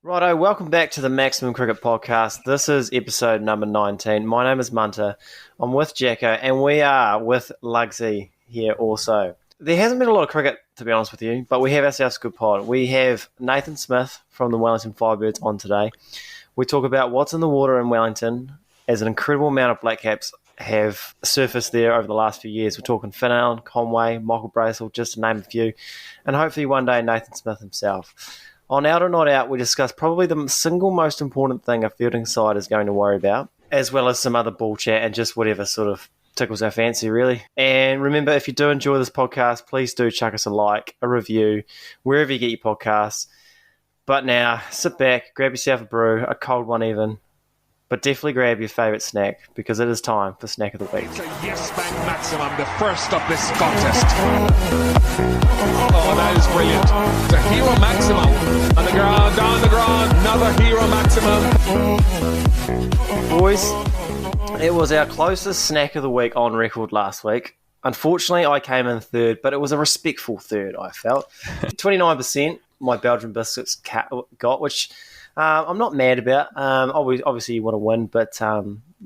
Righto, welcome back to the Maximum Cricket Podcast. This is episode number 19. My name is Munter. I'm with Jacko, and we are with Lugsy here also. There hasn't been a lot of cricket, to be honest with you, but we have ourselves a good pod. We have Nathan Smith from the Wellington Firebirds on today. We talk about what's in the water in Wellington, as an incredible amount of Blackcaps have surfaced there over the last few years. We're talking Devon Conway, Michael Bracewell, just to name a few, and hopefully one day Nathan Smith himself. On Out or Not Out, we discuss probably the single most important thing a fielding side is going to worry about, as well as some other ball chat and just whatever sort of tickles our fancy, really. And remember, if you do enjoy this podcast, please do chuck us a like, a review, wherever you get your podcasts. But now, sit back, grab yourself a brew, a cold one even, but definitely grab your favourite snack, because it is time for Snack of the Week. It's a yes man maximum, the first of this contest. Oh, that is brilliant. It's a hero maximum. On the ground, down the ground, another hero maximum. Boys, it was our closest Snack of the Week on record last week. Unfortunately, I came in third, but it was a respectful third, I felt. 29% my Belgian biscuits got, which I'm not mad about. Obviously, you want to win, but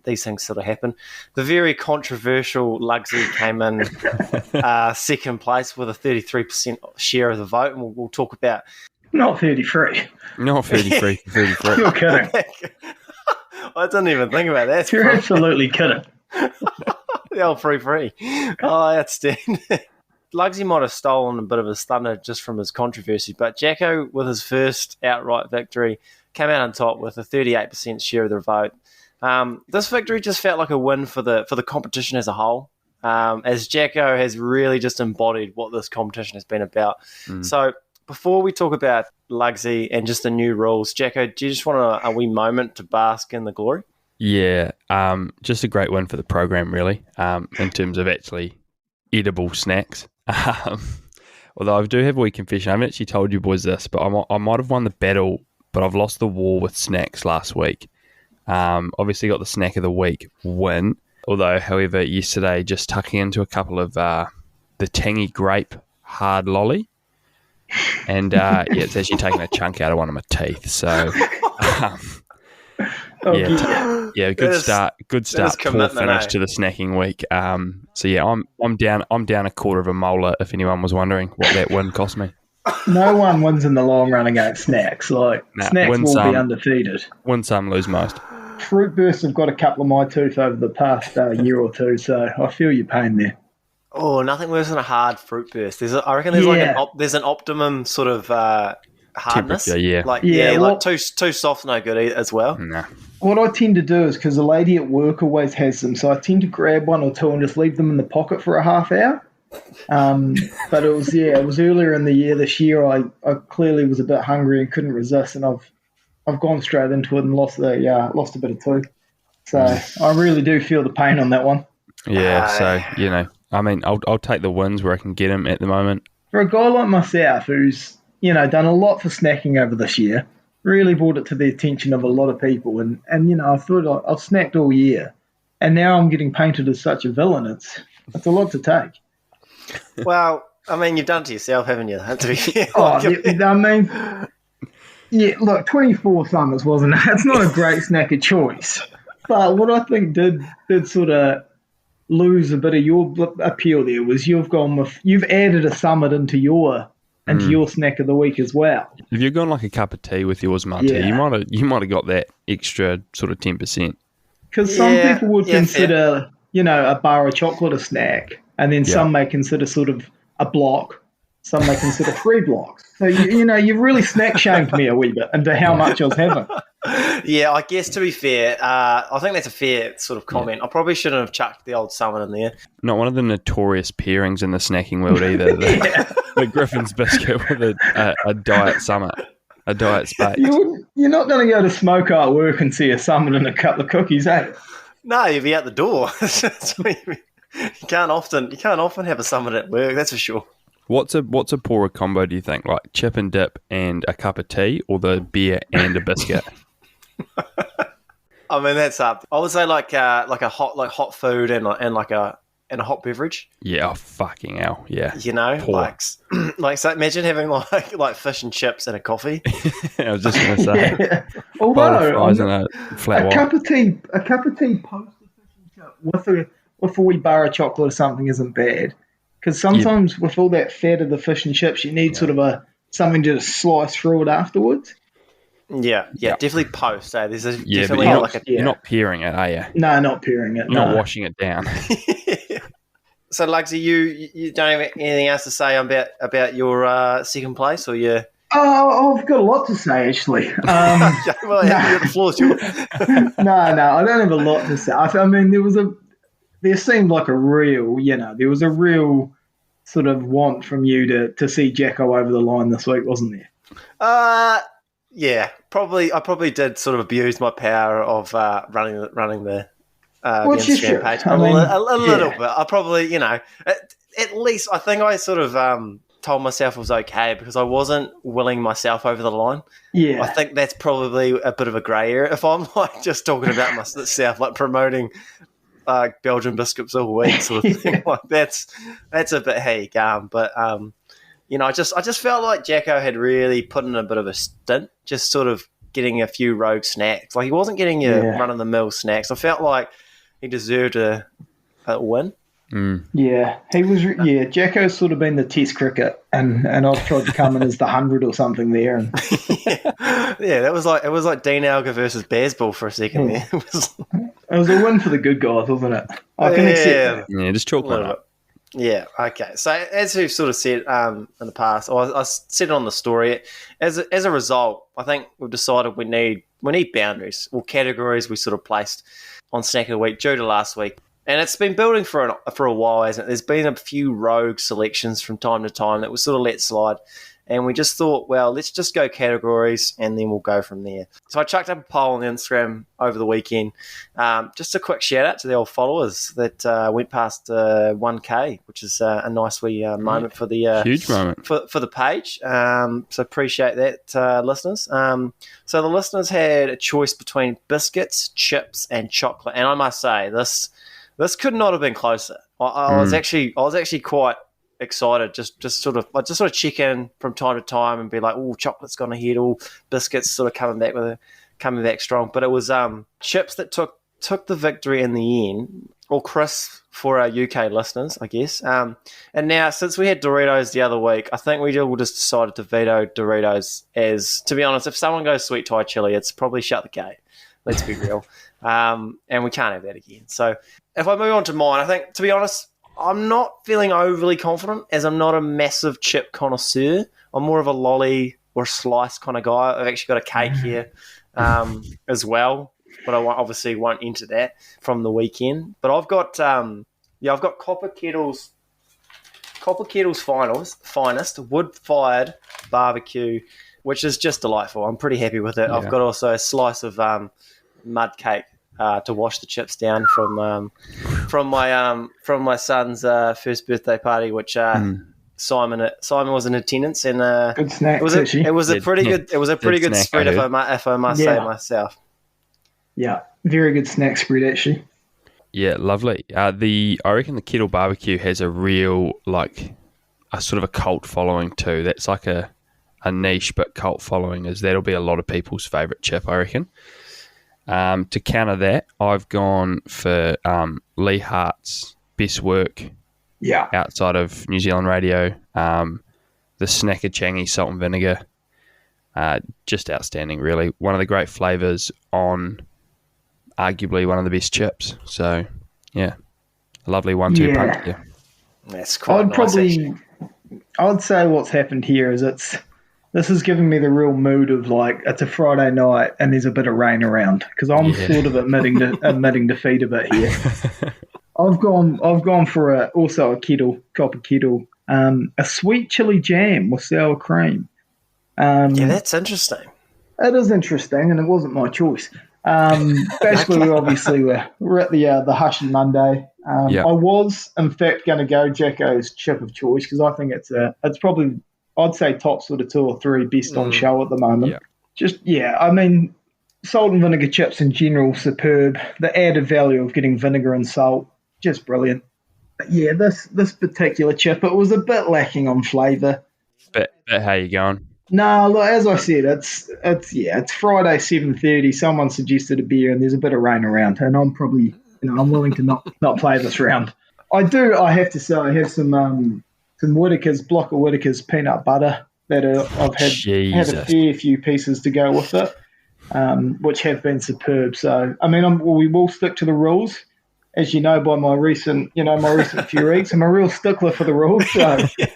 these things sort of happen. The very controversial Lugsy came in second place with a 33% share of the vote, and we'll talk about... Not 33. Not 33. 33. You're kidding. I didn't even think about that. You're absolutely kidding. The old free. Oh, outstanding. Lugsy might have stolen a bit of his thunder just from his controversy, but Jacko, with his first outright victory, came out on top with a 38% share of the vote. This victory just felt like a win for the competition as a whole, as Jacko has really just embodied what this competition has been about. So before we talk about Lugsy and just the new rules, Jacko, do you just want a wee moment to bask in the glory? Yeah, just a great win for the program, really, in terms of actually edible snacks. Although I do have a wee confession. I haven't actually told you boys this, but I might have won the battle, but I've lost the war with snacks last week. Obviously got the Snack of the Week win, although, however, yesterday just tucking into a couple of the tangy grape hard lolly, and it's actually taken a chunk out of one of my teeth. So, good start, poor finish to the snacking week. So yeah, I'm down a quarter of a molar. If anyone was wondering what that win cost me. No one wins in the long run against snacks. Snacks will be undefeated. Win some, lose most. Fruit bursts have got a couple of my tooth over the past year or two, so I feel your pain there. Oh, nothing worse than a hard fruit burst. I reckon there's an optimum sort of hardness. Yeah. Too soft, no good as well. Nah. What I tend to do is, because the lady at work always has them, so I tend to grab one or two and just leave them in the pocket for a half hour. But it was earlier in the year. This year, I clearly was a bit hungry and couldn't resist, and I've gone straight into it and lost a bit of tooth. So I really do feel the pain on that one. Yeah, so I'll take the wins where I can get them at the moment. For a guy like myself, who's done a lot for snacking over this year, really brought it to the attention of a lot of people, and I thought I've snacked all year, and now I'm getting painted as such a villain. It's a lot to take. Well, you've done it to yourself, haven't you? To be fair. Look, 24 summers wasn't. It's not a great snacker choice, but what I think did sort of lose a bit of your appeal there was you've added a summit into your snack of the week as well. If you're going like a cup of tea with yours, Marty, you might have got that extra sort of 10%. Because some people would consider a bar of chocolate a snack. And then some may consider sort of a block. Some may consider 3 blocks. So, you've really snack shamed me a wee bit into how much I was having. Yeah, I guess to be fair, I think that's a fair sort of comment. I probably shouldn't have chucked the old summit in there. Not one of the notorious pairings in the snacking world either. The Griffin's biscuit with a diet summit, a diet space. You're not going to go to smoke at work and see a summit and a couple of cookies, eh? No, you'll be out the door. You can't often have a summit at work, that's for sure. What's a poorer combo, do you think? Like chip and dip and a cup of tea, or the beer and a biscuit? That's up. I would say like a hot food and like a and a hot beverage. Yeah, oh, fucking hell, yeah. You know, Poor. like so imagine having like fish and chips and a coffee. I was just going to say, Yeah. bowl of Although fries and a flat a white. cup of tea post the fish and chip with a wee bar of chocolate or something isn't bad. Because sometimes with all that fat of the fish and chips, you need sort of something to just slice through it afterwards. Yeah, definitely post. There's Yeah, but definitely you're not peering it, are you? No, not peering it. You're not no. washing it down. So, Lugsy, you don't have anything else to say about your second place, or you? Oh, I've got a lot to say, actually. Well, the floor's yours. No, I don't have a lot to say. I mean, there seemed like a real, there was a real sort of want from you to see Jacko over the line this week, wasn't there? Yeah, probably. I probably did sort of abuse my power of running the Instagram page a little bit. I probably, at least I think I sort of told myself it was okay because I wasn't willing myself over the line. Yeah, I think that's probably a bit of a grey area. If I'm like just talking about myself, like promoting Belgian biscuits all week, sort of thing, like that's a bit how you go. But I just felt like Jacko had really put in a bit of a stint, just sort of getting a few rogue snacks. Like he wasn't getting your run-of-the-mill snacks. I felt like he deserved a win. Mm. Yeah, he was. Yeah, Jacko's sort of been the Test cricket, and I've tried to come in as the 100 or something there. And it was like Dean Alger versus Bazball for a second there. It was a win for the good guys, wasn't it? I can accept that. Yeah, just chalk one up. Yeah, okay. So as we've sort of said in the past, or I said it on the story, as a result, I think we've decided we need boundaries or categories we sort of placed on Snack of the Week due to last week. And it's been building for a while, hasn't it? There's been a few rogue selections from time to time that we sort of let slide. And we just thought, well, let's just go categories and then we'll go from there. So I chucked up a poll on the Instagram over the weekend. Just a quick shout out to the old followers that went past 1K, which is a nice wee moment for the huge moment for the page. So appreciate that, listeners. So the listeners had a choice between biscuits, chips, and chocolate. And I must say, this could not have been closer. I was actually quite excited. Just sort of check in from time to time and be like, oh, chocolate's gone ahead. All biscuits sort of coming back strong. But it was chips that took the victory in the end, or crisp for our UK listeners, I guess. And now, since we had Doritos the other week, I think we all just decided to veto Doritos. As, to be honest, if someone goes sweet Thai chili, it's probably shut the gate. Let's be real. And we can't have that again. So if I move on to mine, I think, to be honest, I'm not feeling overly confident as I'm not a massive chip connoisseur. I'm more of a lolly or slice kind of guy. I've actually got a cake here as well, but I obviously won't enter that from the weekend. But I've got Copper Kettle's finest wood-fired barbecue, which is just delightful. I'm pretty happy with it. Yeah. I've got also a slice of mud cake to wash the chips down from my son's first birthday party, which Simon was in attendance, and good snack. It was a pretty good spread, if I must say myself. Yeah, very good snack spread actually. Yeah, lovely. I reckon the Kettle barbecue has a real a sort of a cult following too. That's like a niche but cult following. That'll be a lot of people's favourite chip, I reckon. To counter that, I've gone for Lee Hart's best work outside of New Zealand radio. The Snacker Changi salt and vinegar. Just outstanding, really. One of the great flavours on arguably one of the best chips. So, yeah, a lovely 1-2 punch. Yeah. That's quite nice. I'd say what's happened here is this is giving me the real mood of it's a Friday night and there's a bit of rain around because I'm sort of admitting defeat a bit here. I've gone for also a copper kettle, a sweet chili jam with sour cream. That's interesting. It is interesting, and it wasn't my choice. Basically, we're at the Hushy Monday. I was in fact going to go Jacko's chip of choice because I think it's probably, I'd say, top sort of 2 or 3 best on show at the moment. Yeah. I mean, salt and vinegar chips in general, superb. The added value of getting vinegar and salt, just brilliant. Yeah, this particular chip, it was a bit lacking on flavour. But how you going? No, look, as I said, it's Friday 7:30. Someone suggested a beer, and there's a bit of rain around, and I'm probably I'm willing to not play this round. I have to say I have some Whittaker's block of Whittaker's peanut butter that I've had a fair few pieces to go with it, which have been superb. So I mean, we will stick to the rules. As you know by my recent few weeks, I'm a real stickler for the rules. So, do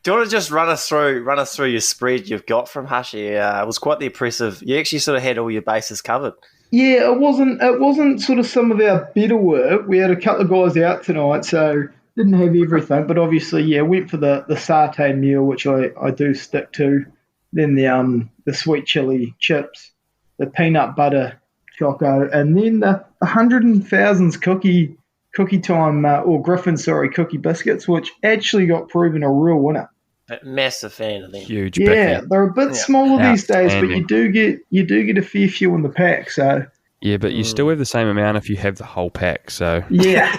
you want to just run us through your spread you've got from Hushy? It was quite the impressive. You actually sort of had all your bases covered. Yeah, it wasn't sort of some of our better work. We had a couple of guys out tonight, so didn't have everything. But obviously, yeah, went for the satay meal, which I do stick to. Then the sweet chili chips, the peanut butter choco, and then the 100,000s cookie time or Griffin, cookie biscuits, which actually got proven a real winner. A massive fan of them. Huge. Yeah, bicky. they're a bit smaller these days, but you do get a fair few in the pack. So yeah, but you still have the same amount if you have the whole pack. So yeah.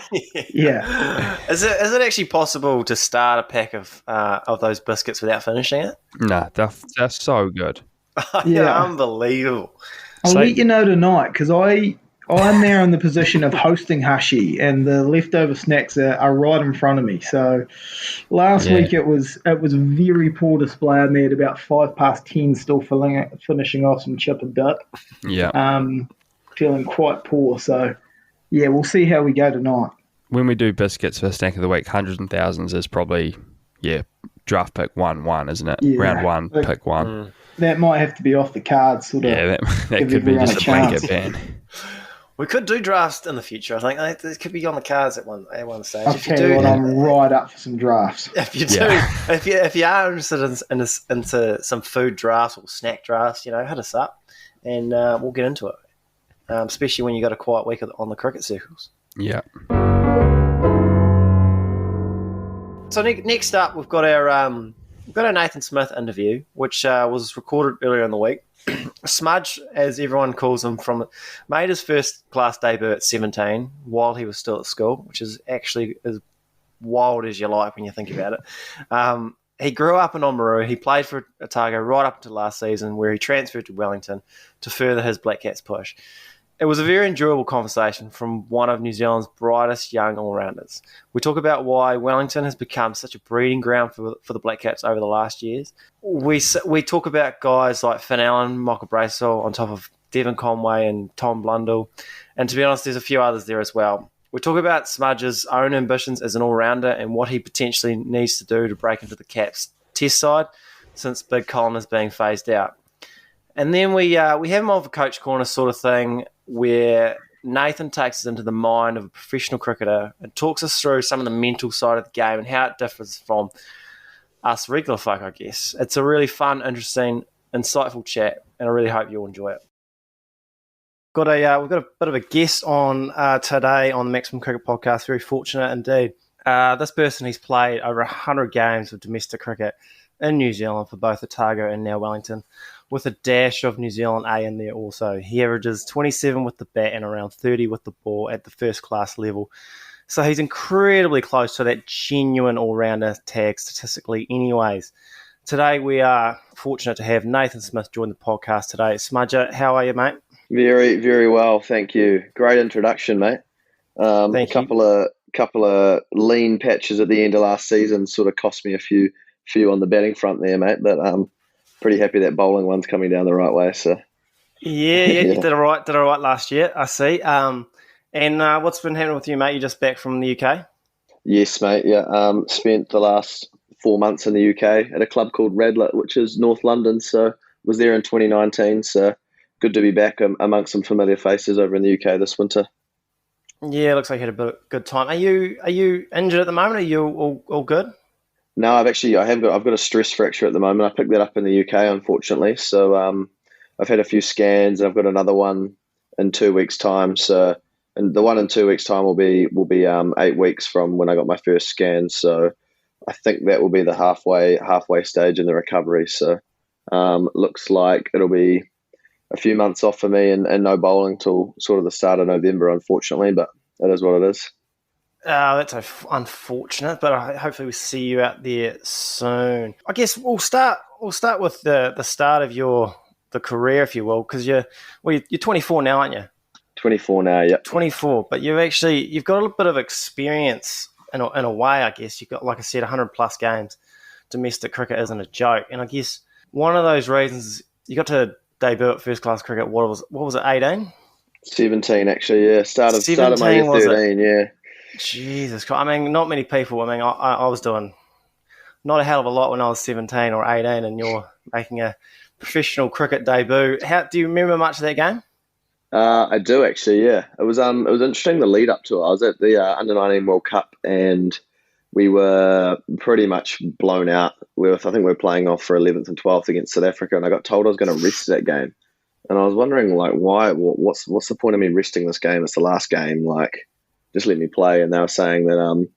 Is it actually possible to start a pack of those biscuits without finishing it? No, they're so good. Yeah. Unbelievable. I'll let you know tonight because I'm now in the position of hosting Hushy, and the leftover snacks are right in front of me. So last week it was a very poor display. I made about 10:05, still finishing off some chip and dip. Yeah. Feeling quite poor. So yeah, we'll see how we go tonight. When we do biscuits for snack of the week, 100,000s is probably draft pick 1-1, isn't it? Yeah, round one, pick one. That might have to be off the cards. Sort of. Yeah, that could be just a blanket ban. We could do drafts in the future. I think it could be on the cards at one stage. I'll tell you what, I'm right up for some drafts. If you do, if you are interested into some food drafts or snack drafts, hit us up and we'll get into it. Especially when you got a quiet week on the cricket circles. Yeah. So next up, we've got our Nathan Smith interview, which was recorded earlier in the week. Smudge, as everyone calls him, made his first class debut at 17 while he was still at school, which is actually as wild as you like when you think about it. He grew up in Oamaru. He played for Otago right up until last season, where he transferred to Wellington to further his Blackcaps push. It was a very enjoyable conversation from one of New Zealand's brightest young all-rounders. We talk about why Wellington has become such a breeding ground for the Blackcaps over the last years. We talk about guys like Finn Allen, Michael Bracewell, on top of Devon Conway and Tom Blundell. And to be honest, there's a few others there as well. We talk about Smudge's own ambitions as an all-rounder and what he potentially needs to do to break into the Caps test side since Big Colin is being phased out. And then we have him on the coach corner sort of thing, where Nathan takes us into the mind of a professional cricketer and talks us through some of the mental side of the game and how it differs from us regular folk, I guess. It's a really fun, interesting, insightful chat, and I really hope you'll enjoy it. We've got a bit of a guest on today on the Maximum Cricket Podcast. Very fortunate indeed. This person, he's played over 100 games of domestic cricket in New Zealand for both Otago and now Wellington, with a dash of New Zealand A in there also. He averages 27 with the bat and around 30 with the ball at the first class level. So he's incredibly close to that genuine all-rounder tag statistically anyways. Today we are fortunate to have Nathan Smith join the podcast today. Smudger, how are you, mate? Very, very well, thank you. Great introduction, mate. Thank you. Couple of lean patches at the end of last season sort of cost me a few on the batting front there, mate, but pretty happy that bowling one's coming down the right way. So yeah. You did all right last year, I see. And what's been happening with you, mate? You're just back from the UK? Yes, mate. Yeah. Spent the last 4 months in the UK at a club called Radlett, which is North London. So was there in 2019. So good to be back amongst some familiar faces over in the UK this winter. Yeah, looks like you had a good time. Are you injured at the moment? Are you all good? No, I've got a stress fracture at the moment. I picked that up in the UK, unfortunately. So I've had a few scans, and I've got another one in 2 weeks' time. So, and the one in 2 weeks' time will be 8 weeks from when I got my first scan. So I think that will be the halfway stage in the recovery. So looks like it'll be a few months off for me and no bowling till sort of the start of November, unfortunately. But that is what it is. That's unfortunate, but hopefully we see you out there soon. I guess we'll start with the start of the career, if you will, because you're 24 now, aren't you? 24 now, yep. 24, but you've got a bit of experience in a way, I guess. You've got, like I said, 100 plus games. Domestic cricket isn't a joke, and I guess one of those reasons you got to debut at first class cricket. What was it? 18? 17 actually, yeah. Started my year 13, yeah. Jesus Christ! I mean, not many people. I mean, I was doing not a hell of a lot when I was 17 or 18, and you're making a professional cricket debut. Do you remember much of that game? I do actually, yeah. It was interesting the lead up to it. I was at the Under-19 World Cup and we were pretty much blown out. I think we were playing off for 11th and 12th against South Africa, and I got told I was going to rest that game. And I was wondering, like, why? What's the point of me resting this game? It's the last game. Like, just let me play. And they were saying that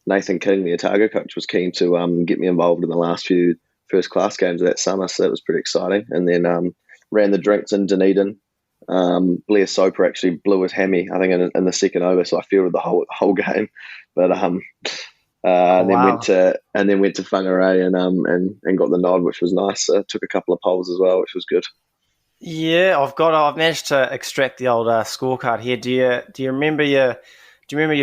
Nathan King, the Otago coach, was keen to get me involved in the last few first class games of that summer. So that was pretty exciting. And then ran the drinks in Dunedin. Blair Soper actually blew his hammy, I think, in the second over, so I fielded the whole game. But then went to Whangarei and got the nod, which was nice. Took a couple of poles as well, which was good. Yeah, I've managed to extract the old scorecard here. Do you remember your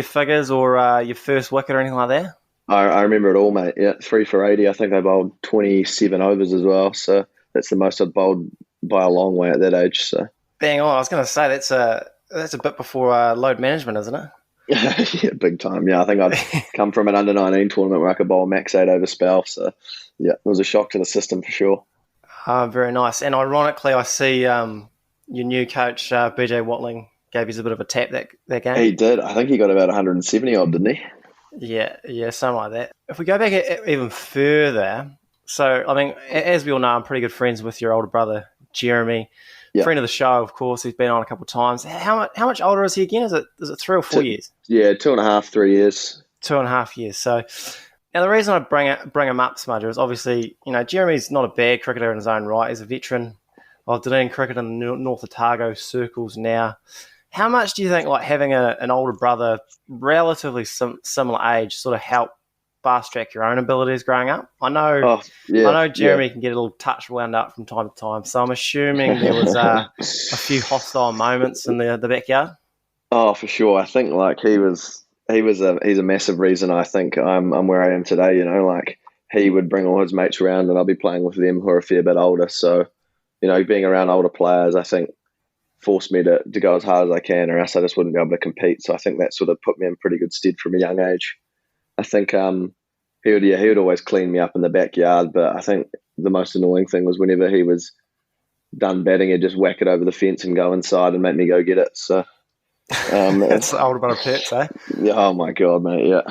figures or your first wicket or anything like that? I remember it all, mate. Yeah, 3 for 80. I think I bowled 27 overs as well, so that's the most I'd bowled by a long way at that age. So bang on. I was going to say that's a bit before load management, isn't it? Yeah, big time. Yeah, I think I'd come from an under-19 tournament where I could bowl a max 8 over spell. So yeah, it was a shock to the system for sure. Very nice. And ironically, I see your new coach, BJ Watling, gave you a bit of a tap that game. He did. I think he got about 170 odd, didn't he? Yeah, something like that. If we go back even further, so, I mean, as we all know, I'm pretty good friends with your older brother, Jeremy. Yep. Friend of the show, of course. He's been on a couple of times. How much older is he again? Is it 3 or 4 years? Yeah, 2.5, 3 years. 2.5 years. So now the reason I bring him up, Smudger, is obviously, Jeremy's not a bad cricketer in his own right. He's a veteran of Dunedin cricket in the North Otago circles now. How much do you think, like, having an older brother, relatively similar age, sort of helped fast track your own abilities growing up? I know Jeremy can get a little touch wound up from time to time, so I'm assuming there was a few hostile moments in the backyard. Oh, for sure. I think like he's a massive reason I think I'm where I am today. Like he would bring all his mates around and I'll be playing with them who are a fair bit older. So, being around older players, I think forced me to go as hard as I can, or else I just wouldn't be able to compete. So I think that sort of put me in pretty good stead from a young age. I think he would always clean me up in the backyard, but I think the most annoying thing was whenever he was done batting, he'd just whack it over the fence and go inside and make me go get it. So that's the older brother perks, eh? Yeah, oh my god, mate, yeah.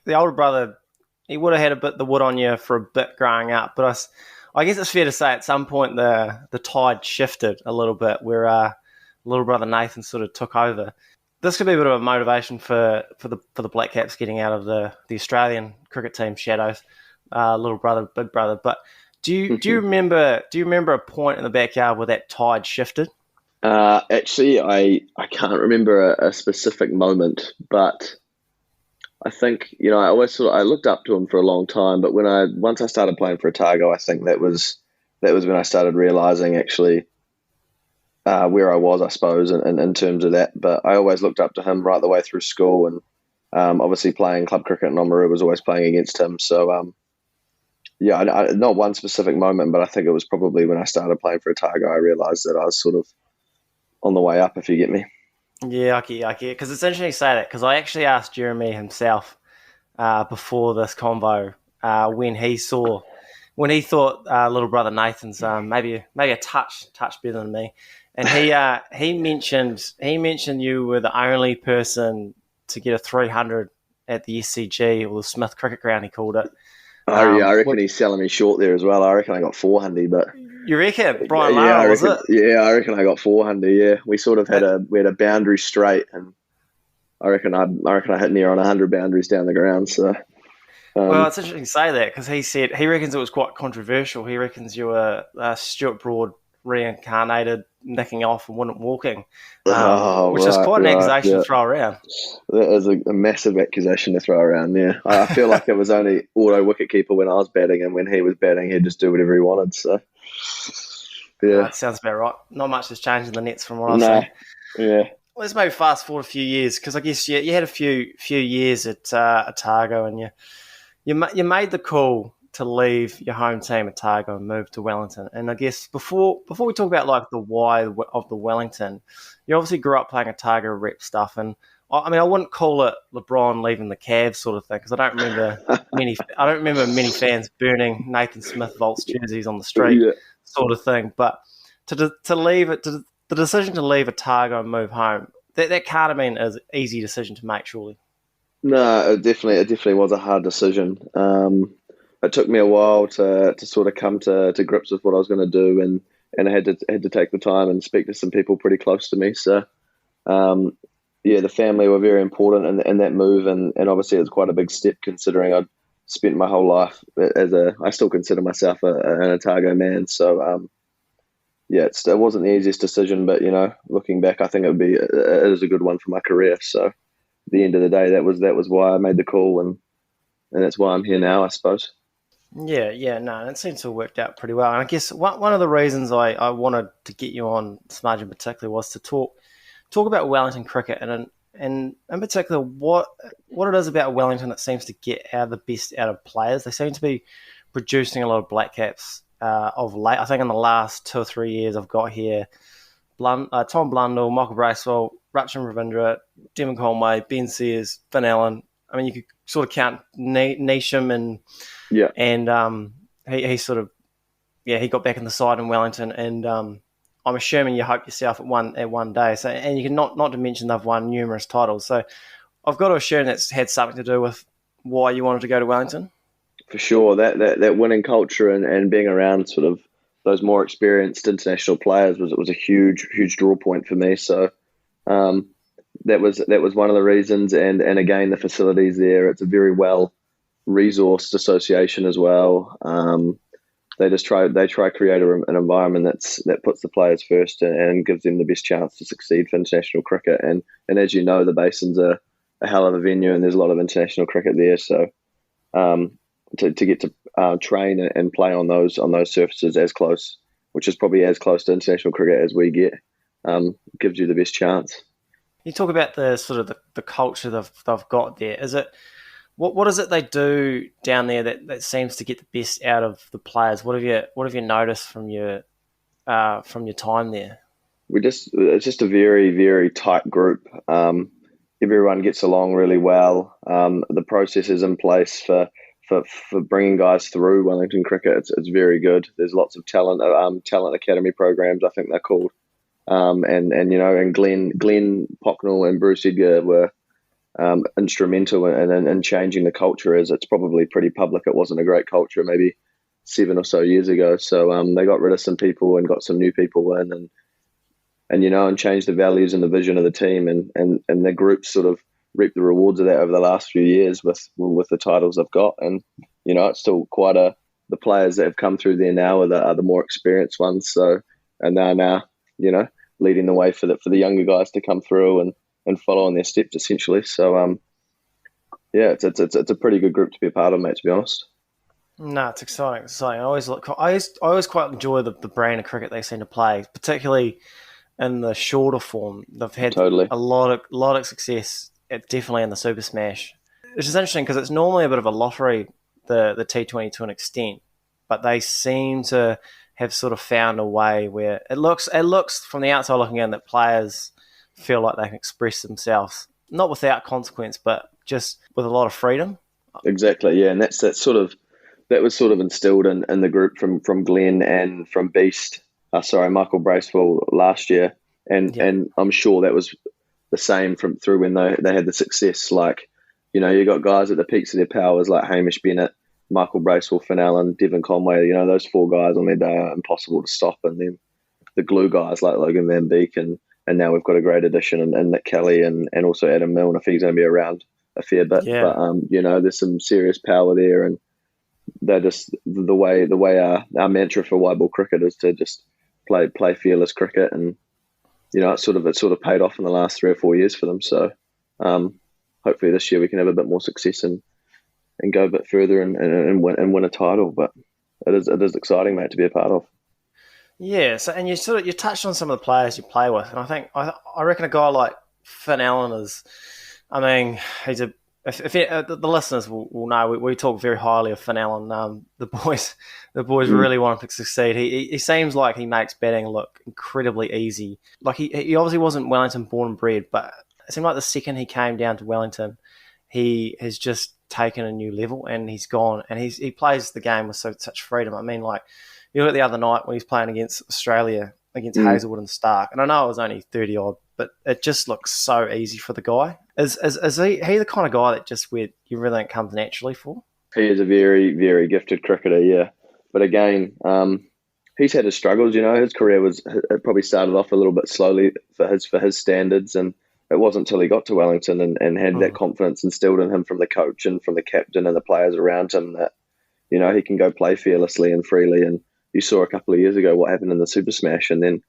The older brother, he would have had a bit the wood on you for a bit growing up, but I guess it's fair to say at some point the tide shifted a little bit, where little brother Nathan sort of took over. This could be a bit of a motivation for the Blackcaps getting out of the Australian cricket team shadows, little brother, big brother. But do you remember a point in the backyard where that tide shifted? Actually, I can't remember a specific moment, but I think I always I looked up to him for a long time. But once I started playing for Otago, I think that was when I started realizing actually. Where I was, I suppose, in terms of that. But I always looked up to him right the way through school, and obviously playing club cricket in Oamaru was always playing against him. So, not one specific moment, but I think it was probably when I started playing for Otago, I realised that I was sort of on the way up, if you get me. Yeah, I get it. Because it's interesting you say that, because I actually asked Jeremy himself before this convo when he thought little brother Nathan's maybe a touch better than me. And he mentioned you were the only person to get a 300 at the SCG, or the Smith Cricket Ground, he called it. I reckon he's selling me short there as well. I reckon I got 400, but you reckon Brian Lara, was it? Yeah, I reckon I got 400. Yeah, we sort of had a boundary straight, and I reckon I hit near on 100 boundaries down the ground. So. Well, it's interesting to say that, because he reckons it was quite controversial. He reckons you were Stuart Broad reincarnated nicking off and wouldn't walking, which is Right, quite an accusation yeah. to throw around. That is a massive accusation to throw around. Yeah, I feel like it was only auto wicketkeeper when I was batting, and when he was batting, he'd just do whatever he wanted. So, yeah, That sounds about right. Not much has changed in the nets from what I've no, seen. yeah, Let's maybe fast forward a few years, because I guess you had a few years at Otago, and you made the call to leave your home team Otago and move to Wellington. And I guess before we talk about like the why of the Wellington, you obviously grew up playing Otago rep stuff, and I mean I wouldn't call it LeBron leaving the Cavs sort of thing, because I don't remember many fans burning Nathan Smith Volts jerseys on the street, yeah. sort of thing. But to leave it, the decision to leave Otago and move home, that can't have been an easy decision to make, surely. No, it definitely was a hard decision. It took me a while to sort of come to grips with what I was going to do, and I had to take the time and speak to some people pretty close to me. So, the family were very important in that move, and obviously it was quite a big step considering I'd spent my whole life I still consider myself an Otago man. So, it wasn't the easiest decision, but looking back, I think it is a good one for my career. So, at the end of the day, that was why I made the call, and that's why I'm here now, I suppose. Yeah, no, it seems to have worked out pretty well. And I guess one of the reasons I wanted to get you on Smudge in particular was to talk about Wellington cricket, and in particular what it is about Wellington that seems to get the best out of players. They seem to be producing a lot of Blackcaps of late. I think in the last 2 or 3 years I've got here Tom Blundell, Michael Bracewell, Rachin Ravindra, Devon Conway, Ben Sears, Finn Allen. I mean, you could sort of count Neesham and he sort of he got back in the side in Wellington, and I'm assuming you hope yourself at one day. So, and you can not to mention they've won numerous titles. So I've got to assume that's had something to do with why you wanted to go to Wellington. For sure, that winning culture and being around sort of those more experienced international players was a huge draw point for me. So that was one of the reasons, and again the facilities there. It's a very well resourced association as well. They try create an environment that puts the players first and gives them the best chance to succeed for international cricket. And as you know, the Basin's a hell of a venue, and there's a lot of international cricket there. So to get to train and play on those surfaces as close, which is probably as close to international cricket as we get, gives you the best chance. You talk about the sort of the culture they've got there. Is it what is it they do down there that seems to get the best out of the players? What have you noticed from your time there? It's just a very, very tight group. Everyone gets along really well. The process is in place for bringing guys through Wellington cricket. It's very good. There's lots of talent academy programs, I think they're called. And Glenn Pocknell and Bruce Edgar were instrumental in changing the culture, as it's probably pretty public. It wasn't a great culture maybe 7 or so years ago. So they got rid of some people and got some new people in, and changed the values and the vision of the team, and the group sort of reaped the rewards of that over the last few years with the titles they've got. And it's still quite the players that have come through there now are the more experienced ones. So, and they're now leading the way for the younger guys to come through and follow in their steps, essentially. So it's a pretty good group to be a part of, mate, to be honest. No, it's exciting. I always quite enjoy the brand of cricket they seem to play, particularly in the shorter form. They've had a lot of success, definitely in the Super Smash, which is interesting because it's normally a bit of a lottery, the T20 to an extent, but they seem to have sort of found a way where it looks from the outside looking in that players feel like they can express themselves, not without consequence, but just with a lot of freedom. Exactly, yeah, and that was sort of instilled in the group from Glenn and from Michael Bracewell last year, and I'm sure that was the same through when they had the success. Like, you got guys at the peaks of their powers like Hamish Bennett, Michael Bracewell, Finn Allen, Devon Conway. Those 4 guys on their day are impossible to stop, and then the glue guys like Logan Van Beek, and now we've got a great addition in Nick Kelly and also Adam Milne, if he's going to be around a fair bit. Yeah. But there's some serious power there, and they're just the way our mantra for white ball cricket is to just play fearless cricket, and it sort of paid off in the last 3 or 4 years for them. So hopefully this year we can have a bit more success and go a bit further and win a title. But it is exciting, mate, to be a part of. Yeah, so and you touched on some of the players you play with, and I reckon a guy like Finn Allen is. I mean, he's a. If the listeners will know, we talk very highly of Finn Allen. The boys really want him to succeed. He seems like he makes batting look incredibly easy. Like he obviously wasn't Wellington born and bred, but it seemed like the second he came down to Wellington, he has just taken a new level, and he's gone, and he plays the game with such freedom. I mean, like, you look at the other night when he's playing against Australia, against Hazelwood and Stark, and I know it was only 30 odd, but it just looks so easy for the guy. Is he the kind of guy that just where everything comes naturally for? He is a very, very gifted cricketer, yeah. But again, he's had his struggles. His career it probably started off a little bit slowly for his standards, and it wasn't until he got to Wellington and had that confidence instilled in him from the coach and from the captain and the players around him that he can go play fearlessly and freely. And you saw a couple of years ago what happened in the Super Smash, and then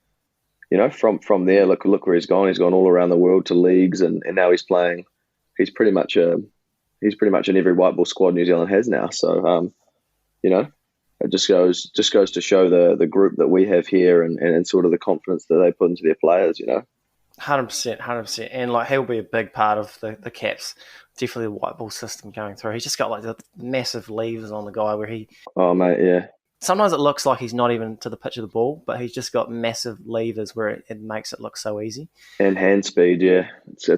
from there, look where he's gone. He's gone all around the world to leagues, and now he's playing. He's pretty much in every white ball squad New Zealand has now. So it just goes to show the group that we have here and sort of the confidence that they put into their players. 100%, and like he'll be a big part of the Caps. Definitely the white ball system going through. He's just got like the massive levers on the guy where he. Oh mate, yeah. Sometimes it looks like he's not even to the pitch of the ball, but he's just got massive levers where it makes it look so easy. And hand speed, yeah. It's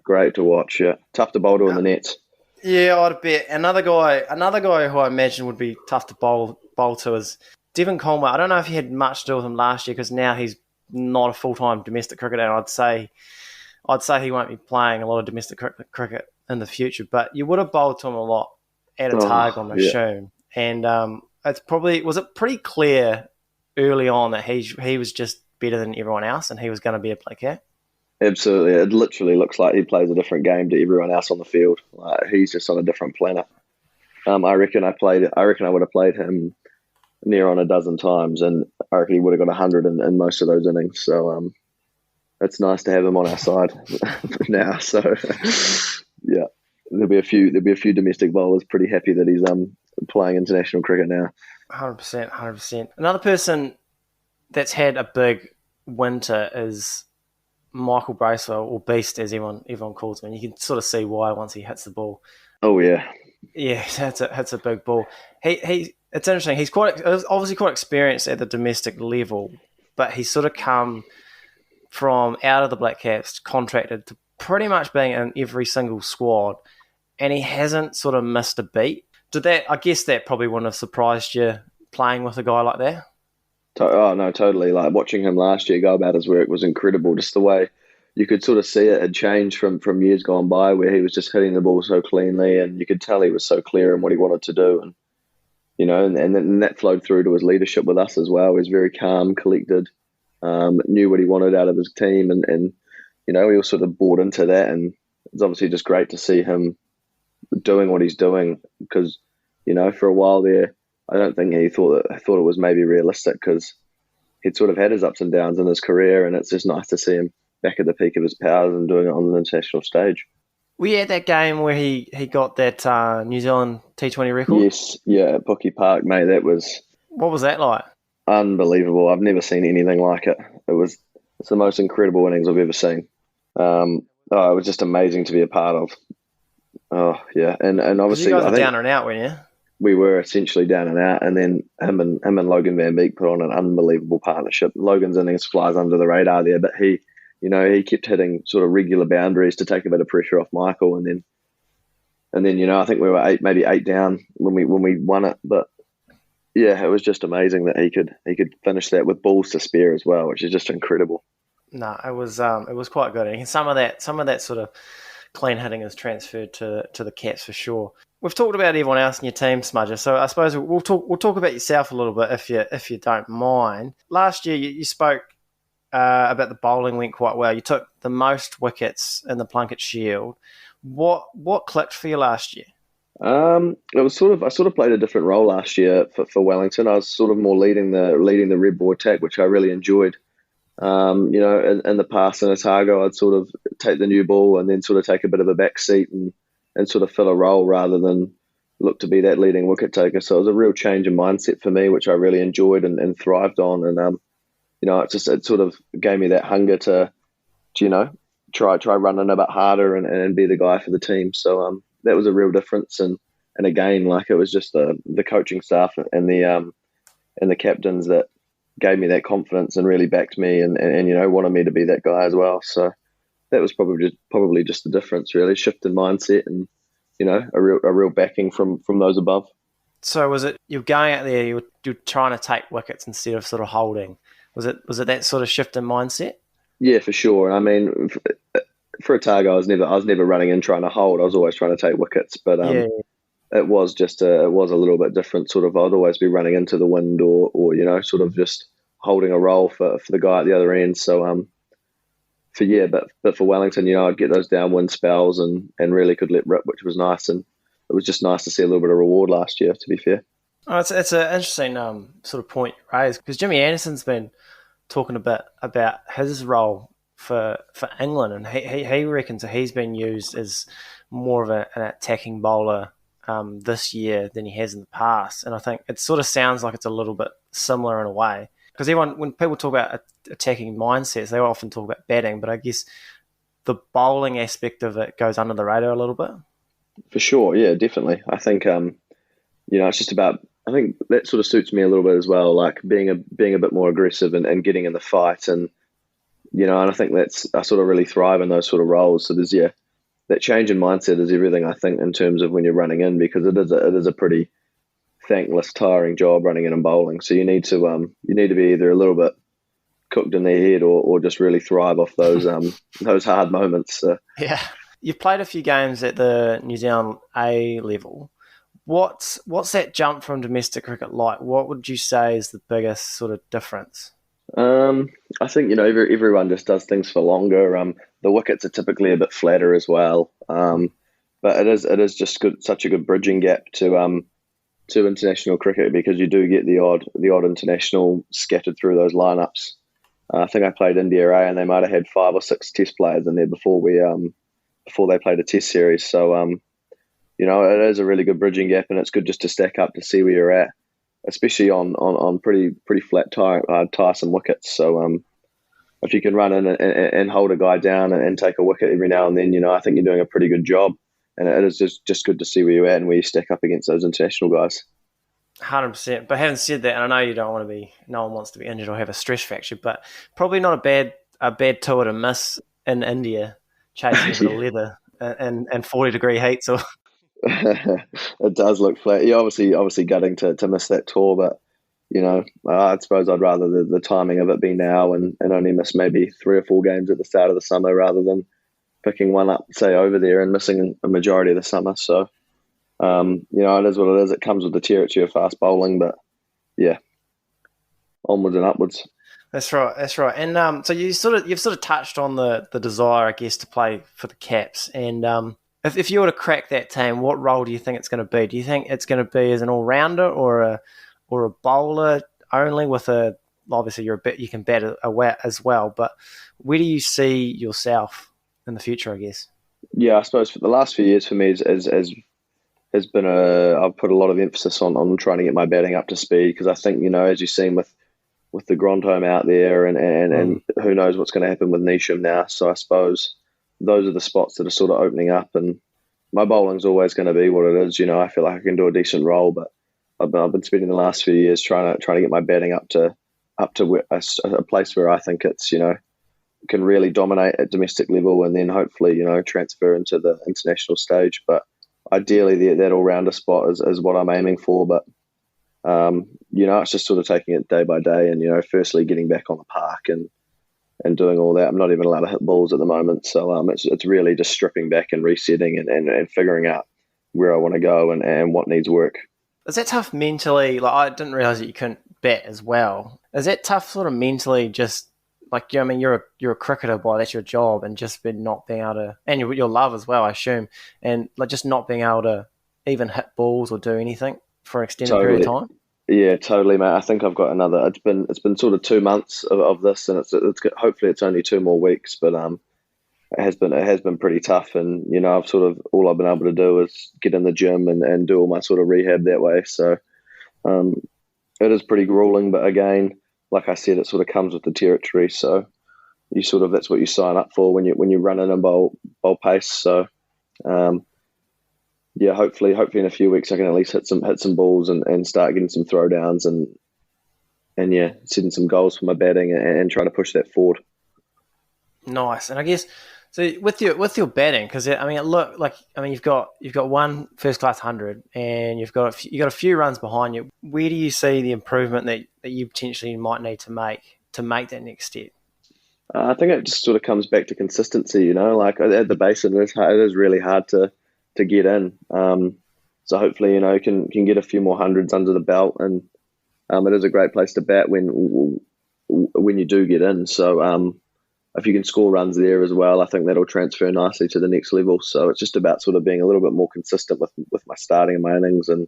great to watch, yeah. Tough to bowl to in the nets. Yeah, I'd bet. Another guy who I imagine would be tough to bowl to is Devon Conway. I don't know if he had much to do with him last year because now he's not a full-time domestic cricketer, and I'd say he won't be playing a lot of domestic cricket in the future, but you would have bowled to him a lot at Otago, I assume. And was it pretty clear early on that he was just better than everyone else and he was going to be a Blackcap? Absolutely. It literally looks like he plays a different game to everyone else on the field. Like, he's just on a different planet. I reckon I would have played him near on a dozen times, and I reckon he would have got 100 in most of those innings. So it's nice to have him on our side now. So yeah, there'll be a few domestic bowlers pretty happy that he's playing international cricket now. 100%. Another person that's had a big winter is Michael Bracewell, or Beast as everyone calls him. And you can sort of see why once he hits the ball. Oh yeah. Yeah, hits a big ball. It's interesting. He's obviously quite experienced at the domestic level, but he's sort of come from out of the Blackcaps, contracted to pretty much being in every single squad, and he hasn't sort of missed a beat. I guess that probably wouldn't have surprised you playing with a guy like that? Oh, no, totally. Like, watching him last year go about his work was incredible. Just the way you could sort of see it had changed from years gone by, where he was just hitting the ball so cleanly, and you could tell he was so clear in what he wanted to do. And, and that flowed through to his leadership with us as well. He was very calm, collected, knew what he wanted out of his team, and he all sort of bought into that. And it's obviously just great to see him doing what he's doing, because for a while there I don't think he thought it was maybe realistic, because he'd sort of had his ups and downs in his career, and it's just nice to see him back at the peak of his powers and doing it on the international stage. Were you at that game where he got that New Zealand T20 record? Yes, yeah, at Pookie Park, mate. What was that like? Unbelievable. I've never seen anything like it. It's the most incredible innings I've ever seen. It was just amazing to be a part of. Oh yeah, and obviously you guys were down and out, weren't you? We were essentially down and out, and then him and Logan Van Beek put on an unbelievable partnership. Logan's innings flies under the radar there, but he kept hitting sort of regular boundaries to take a bit of pressure off Michael, and then I think we were maybe eight down when we won it. But yeah, it was just amazing that he could finish that with balls to spare as well, which is just incredible. No, it was quite good, and some of that sort of clean hitting is transferred to the Caps for sure. We've talked about everyone else in your team, Smudger, so I suppose we'll talk about yourself a little bit if you don't mind. Last year you spoke about the bowling went quite well. You took the most wickets in the Plunket Shield. What clicked for you last year? It was I sort of played a different role last year for Wellington. I was sort of more leading the red ball attack, which I really enjoyed. In the past in Otago, I'd sort of take the new ball and then sort of take a bit of a back seat and sort of fill a role rather than look to be that leading wicket taker. So it was a real change in mindset for me, which I really enjoyed and thrived on. And it sort of gave me that hunger to try running a bit harder and be the guy for the team. So that was a real difference. And again, like, it was just the coaching staff and the captains that gave me that confidence and really backed me and wanted me to be that guy as well. So that was probably just the difference, really, shift in mindset and a real backing from those above. So was it you're going out there, you're trying to take wickets instead of sort of holding? Was it that sort of shift in mindset? Yeah, for sure. I mean, for Otago, I was never running in trying to hold. I was always trying to take wickets, but it was a little bit different. Sort of, I'd always be running into the wind or sort of just holding a role for the guy at the other end. So but for Wellington, I'd get those downwind spells and really could let rip, which was nice. And it was just nice to see a little bit of reward last year, to be fair. Oh, it's an interesting sort of point you raised, because Jimmy Anderson's been talking a bit about his role for England, and he reckons that he's been used as more of an attacking bowler this year than he has in the past. And I think it sort of sounds like it's a little bit similar in a way, because when people talk about attacking mindsets, they often talk about batting, but I guess the bowling aspect of it goes under the radar a little bit. For sure, yeah, definitely. I think it's just about. I think that sort of suits me a little bit as well, like being a bit more aggressive and getting in the fight, and I think I sort of really thrive in those sort of roles. So there's that change in mindset is everything, I think, in terms of when you're running in, because it is a pretty thankless, tiring job running in and bowling. So you need to be either a little bit cooked in their head or just really thrive off those those hard moments. So. Yeah, you've played a few games at the New Zealand A level. What's that jump from domestic cricket like? What would you say is the biggest sort of difference? I think everyone just does things for longer. The wickets are typically a bit flatter as well, but it is just such a good bridging gap to international cricket, because you do get the odd international scattered through those lineups. I think I played India A, and they might have had 5 or 6 Test players in there before they played a Test series. So it is a really good bridging gap, and it's good just to stack up to see where you're at, especially on pretty flat, tiresome wickets. So if you can run in and hold a guy down and take a wicket every now and then, I think you're doing a pretty good job. And it is just good to see where you're at and where you stack up against those international guys. 100%. But having said that, and I know no one wants to be injured or have a stress fracture, but probably not a bad tour to miss in India, chasing a bit of leather and 40-degree heat. So it does look flat. You're obviously gutting to miss that tour, but I suppose I'd rather the timing of it be now and only miss maybe 3 or 4 games at the start of the summer rather than picking one up, say, over there and missing a majority of the summer. So, it is what it is. It comes with the territory of fast bowling, but yeah, onwards and upwards. That's right. And so you've sort of touched on the desire, I guess, to play for the Caps. And if you were to crack that team, what role do you think it's going to be? Do you think it's going to be as an all-rounder or a bowler only? Obviously you can bat as well, but where do you see yourself in the future, I guess? Yeah, I suppose for the last few years for me has been I've put a lot of emphasis on trying to get my batting up to speed, because I think, as you've seen with the Grand Home out there and who knows what's going to happen with Nisham now. So I suppose those are the spots that are sort of opening up, and my bowling's always going to be what it is. I feel like I can do a decent role, but I've been spending the last few years trying to get my batting up to a place where I think it's, can really dominate at domestic level, and then hopefully, transfer into the international stage. But ideally that all-rounder spot is what I'm aiming for. But, it's just sort of taking it day by day and, firstly getting back on the park and doing all that. I'm not even allowed to hit balls at the moment. So it's really just stripping back and resetting and figuring out where I want to go and what needs work. Is that tough mentally? Like, I didn't realise that you couldn't bat as well. Is that tough sort of mentally, just like, you're a cricketer, boy, that's your job, and just not being able to, and your love as well, I assume, and like just not being able to even hit balls or do anything for an extended period of time? Yeah, totally, mate. I think I've got another. It's been sort of 2 months of this, and it's hopefully it's only 2 more weeks, but it has been pretty tough, and I've sort of all I've been able to do is get in the gym and do all my sort of rehab that way. So it is pretty grueling, but again, like I said, it sort of comes with the territory. So that's what you sign up for when you run in and bowl pace. So yeah, hopefully in a few weeks I can at least hit some balls and start getting some throwdowns and yeah, setting some goals for my batting and trying to push that forward. Nice. And I guess so with your batting, because you've got one first class 100 and you've got a few runs behind you. Where do you see the improvement that you potentially might need to make that next step? I think it just sort of comes back to consistency. Like at the basin, it is really hard to get in. So hopefully, you can get a few more hundreds under the belt, and it is a great place to bat when you do get in. So if you can score runs there as well, I think that'll transfer nicely to the next level. So it's just about sort of being a little bit more consistent with my starting and my innings. And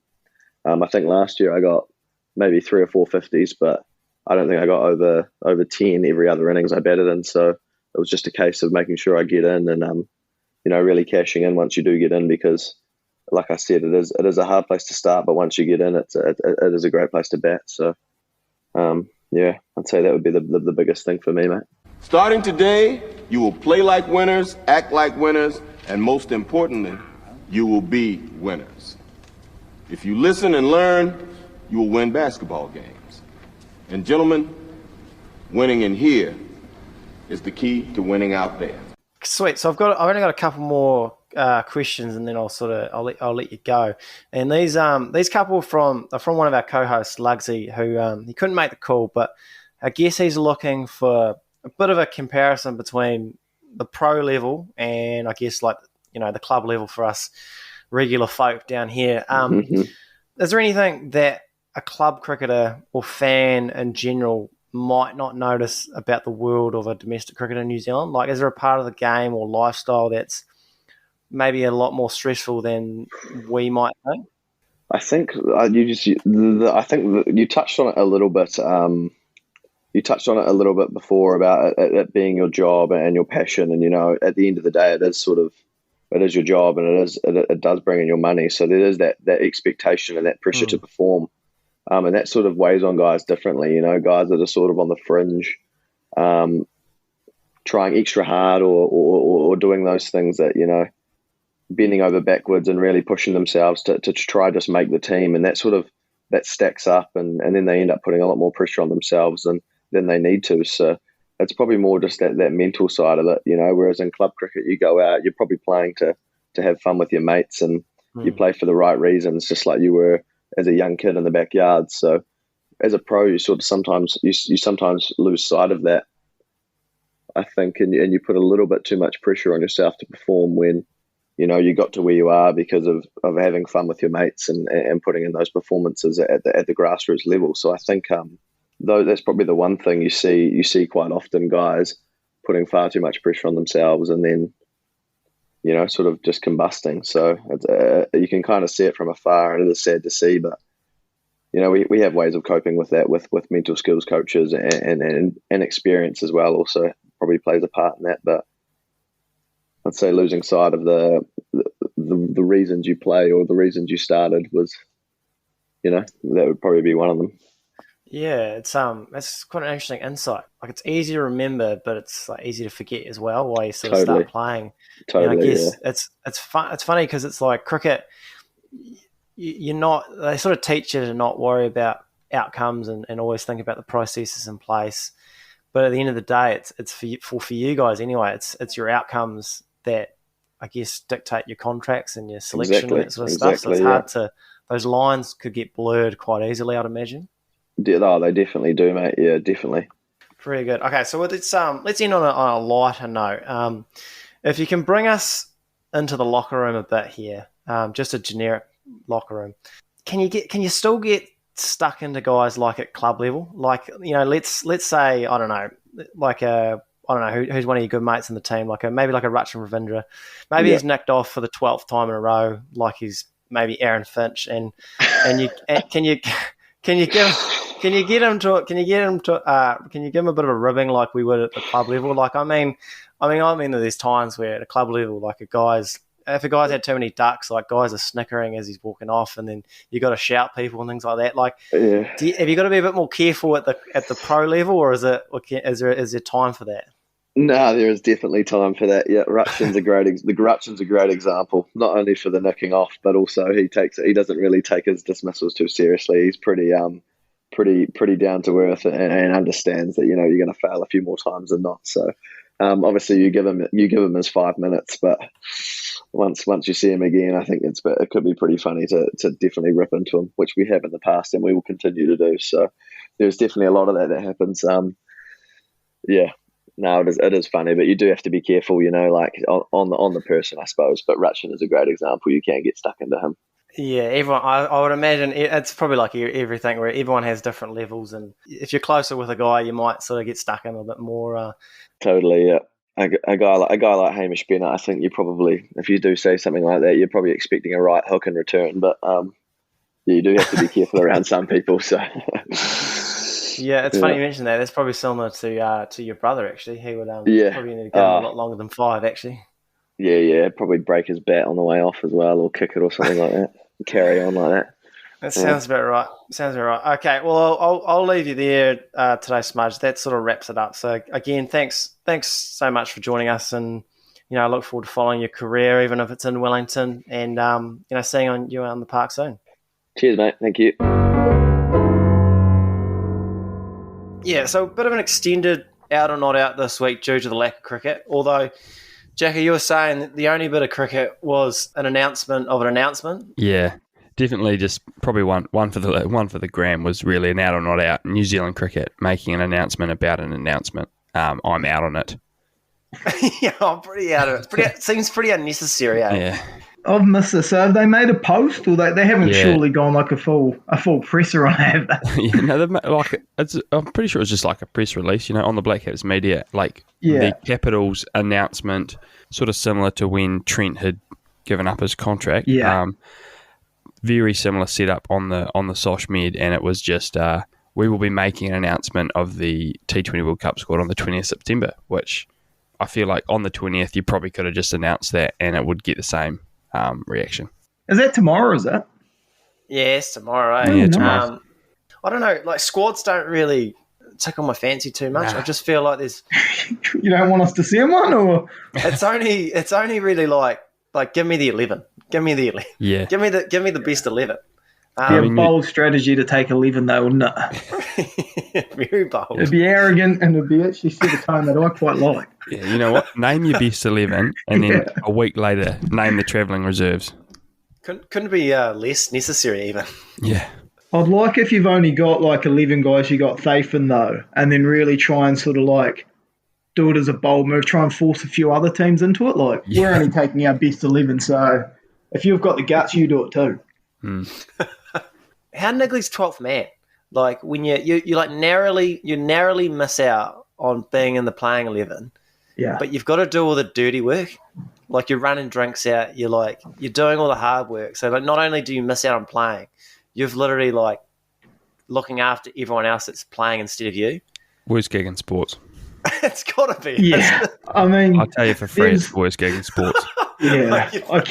I think last year I got maybe 3 or 4 50s, but I don't think I got over 10 every other innings I batted in. So it was just a case of making sure I get in and really cashing in once you do get in, because like I said, it is a hard place to start, but once you get in, it is a great place to bat. So yeah, I'd say that would be the biggest thing for me, mate. Starting today, you will play like winners, act like winners, and most importantly, you will be winners. If you listen and learn, you will win basketball games. And gentlemen, winning in here is the key to winning out there. Sweet. So I've only got a couple more questions, and then I'll let you go. And these couple are from one of our co-hosts, Lugsy, who he couldn't make the call, but I guess he's looking for a bit of a comparison between the pro level and I guess the club level for us regular folk down here. Is there anything that a club cricketer or fan in general might not notice about the world of a domestic cricketer in New Zealand? Like, is there a part of the game or lifestyle that's maybe a lot more stressful than we might think? I think you touched on it a little bit. You touched on it a little bit before about it being your job and your passion, and at the end of the day, it is your job, and it does bring in your money. So there is that expectation and that pressure to perform. And that sort of weighs on guys differently, guys that are sort of on the fringe, trying extra hard or doing those things that, bending over backwards and really pushing themselves to try just make the team. And that stacks up and then they end up putting a lot more pressure on themselves than they need to. So it's probably more just that mental side of it, whereas in club cricket, you go out, you're probably playing to have fun with your mates and you play for the right reasons, just like you were as a young kid in the backyard. So as a pro, you sort of sometimes lose sight of that, I think, and you put a little bit too much pressure on yourself to perform when you got to where you are because of having fun with your mates and putting in those performances at the grassroots level. So I think though that's probably the one thing you see quite often, guys putting far too much pressure on themselves and then sort of just combusting. So you can kind of see it from afar, and it is sad to see, but we have ways of coping with that with mental skills coaches and experience as well also probably plays a part in that. But I'd say losing sight of the reasons you play or the reasons you started was, that would probably be one of them. Yeah, it's quite an interesting insight. Like, it's easy to remember, but it's like easy to forget as well while you sort of start playing. Totally, and I guess it's fun. It's funny because it's like cricket. You're not. They sort of teach you to not worry about outcomes and always think about the processes in place. But at the end of the day, it's for you guys anyway. It's your outcomes that I guess dictate your contracts and your selection and that sort of stuff. So it's hard to. Those lines could get blurred quite easily, I'd imagine. Oh, they definitely do, mate. Yeah, definitely. Pretty good. Okay, so let's end on a lighter note. If you can bring us into the locker room a bit here, just a generic locker room, can you still get stuck into guys like at club level? Like, let's say I don't know who's one of your good mates in the team, maybe like a Rachin Ravindra. Maybe he's nicked off for the 12th time in a row, like he's maybe Aaron Finch, and can you give him a bit of a ribbing like we would at the club level? Like, I mean, there's times where at a club level, like if a guy's had too many ducks, like guys are snickering as he's walking off, and then you got to shout people and things like that. Like, have you got to be a bit more careful at the pro level, or is there time for that? No, there is definitely time for that. Yeah, Rutchin's a great example. Not only for the nicking off, but also he doesn't really take his dismissals too seriously. He's pretty down to earth and understands that you're going to fail a few more times than not. So obviously you give him his 5 minutes, but once you see him again, I think it could be pretty funny to definitely rip into him, which we have in the past and we will continue to do. So there's definitely a lot of that happens. No, it is funny, but you do have to be careful, like on the person, I suppose. But Rutchin is a great example. You can't get stuck into him. Yeah, everyone. I would imagine it's probably like everything, where everyone has different levels, and if you're closer with a guy, you might sort of get stuck in a bit more. Totally, yeah. A guy like Hamish Bennett, I think you probably, if you do say something like that, you're probably expecting a right hook in return. But you do have to be careful around some people. So. Yeah, it's funny you mentioned that. That's probably similar to your brother, actually. He would probably need to go a lot longer than 5, actually. Yeah, probably break his bat on the way off as well, or kick it or something like that. Carry on like that. That sounds about right. Okay, well, I'll leave you there today, Smudge. That sort of wraps it up. So again, thanks so much for joining us, and I look forward to following your career, even if it's in Wellington, and seeing you on the park soon. Cheers, mate. Thank you. Yeah, so a bit of an extended out or not out this week due to the lack of cricket. Although, Jacko, you were saying that the only bit of cricket was an announcement of an announcement. Yeah, definitely. Just probably one for the gram was really an out or not out. New Zealand cricket making an announcement about an announcement. I'm out on it. Yeah, I'm pretty out of it. It seems pretty unnecessary. Yeah. I've missed this. So have they made a post, or they haven't surely gone like a full presser on it, have they? I'm pretty sure it was just like a press release, on the Blackcaps media, the Capitals announcement, sort of similar to when Trent had given up his contract. Yeah. Very similar setup on the Sosh Med, and it was just we will be making an announcement of the T20 World Cup squad on the 20th September, which I feel like on the 20th you probably could have just announced that and it would get the same reaction. Is that tomorrow, is it? Yeah, it's tomorrow. Yeah, tomorrow. I don't know, squads don't really tickle my fancy too much. I just feel like there's... You don't want us to see one, or...? It's only really like give me the 11. Give me the 11. Yeah. Give me the best 11. A bold strategy to take 11 though, wouldn't it? Very bold. It'd be arrogant and it'd be actually set a tone that I quite like. Yeah, you know what? Name your best 11 and then a week later name the travelling reserves. Couldn't be less necessary even. Yeah. I'd like if you've only got 11 guys, you got Thafin though, and then really try and sort of do it as a bold move, try and force a few other teams into it. We're only taking our best 11, so if you've got the guts, you do it too. How niggly's 12th man? When you narrowly miss out on being in the playing 11. Yeah. But you've got to do all the dirty work. You're running drinks out. You're doing all the hard work. So not only do you miss out on playing, you've literally looking after everyone else that's playing instead of you. Worst gig in sports. It's got to be. Yeah. I mean, I'll tell you for free, it's the worst gig in sports. Yeah. I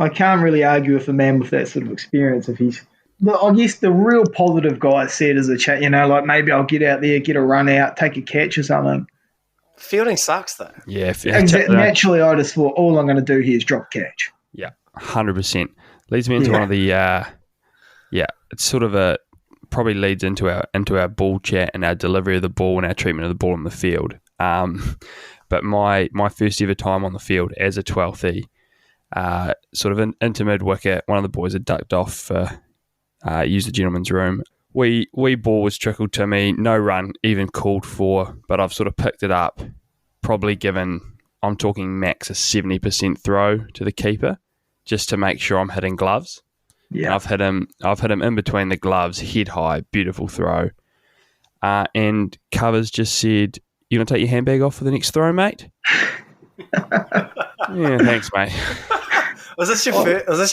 can't really argue with a man with that sort of experience if he's... I guess the real positive guy said as a chat, maybe I'll get out there, get a run out, take a catch or something. Fielding sucks though. Yeah. Naturally, I just thought all I'm going to do here is drop catch. Yeah, 100%. Leads me into one of the... it's sort of probably leads into our ball chat and our delivery of the ball and our treatment of the ball in the field. But my first ever time on the field as a 12th sort of into mid-wicket, one of the boys had ducked off, used the gentleman's room. Wee ball was trickled to me, no run even called for, but I've sort of picked it up, probably given, I'm talking max a 70% throw to the keeper, just to make sure I'm hitting gloves. Yeah, I've hit him in between the gloves, head high, beautiful throw. And Covers just said, "You want to take your handbag off for the next throw, mate?" Yeah, thanks, mate. Was this your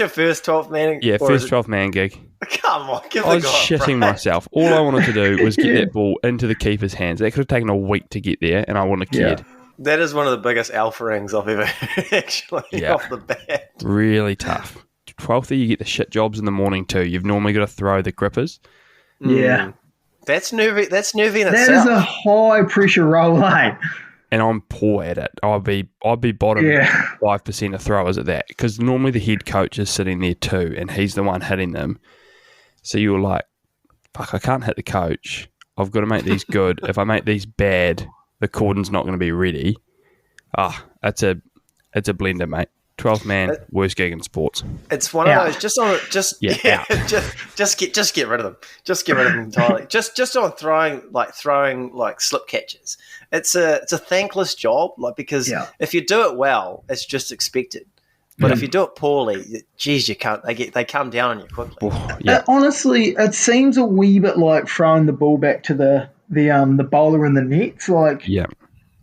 first 12th man? Yeah, first 12th man gig. Come on, give I the was guy a shitting break. myself. All I wanted to do was get that ball into the keeper's hands. That could have taken a week to get there, and I wouldn't have cared. That is one of the biggest alpha rings I've ever heard, actually, off the bat. Really tough. 12th, you get the shit jobs in the morning too. You've normally got to throw the grippers. Yeah. That's nervy. That's nervy in That itself. is a high pressure role, eh? And I'm poor at it. I'd be bottom 5% of throwers at that, because normally the head coach is sitting there too, and he's the one hitting them. So you're like, fuck, I can't hit the coach. I've got to make these good. If I make these bad, the cordon's not going to be ready. It's a blender, mate. 12th man, worst gig in sports. It's one of those. Just get rid of them. Just get rid of them entirely. just on throwing slip catches. It's a thankless job, because if you do it well, it's just expected. But if you do it poorly, geez, you can't. They come down on you quickly. Honestly, it seems a wee bit like throwing the ball back to the bowler in the nets.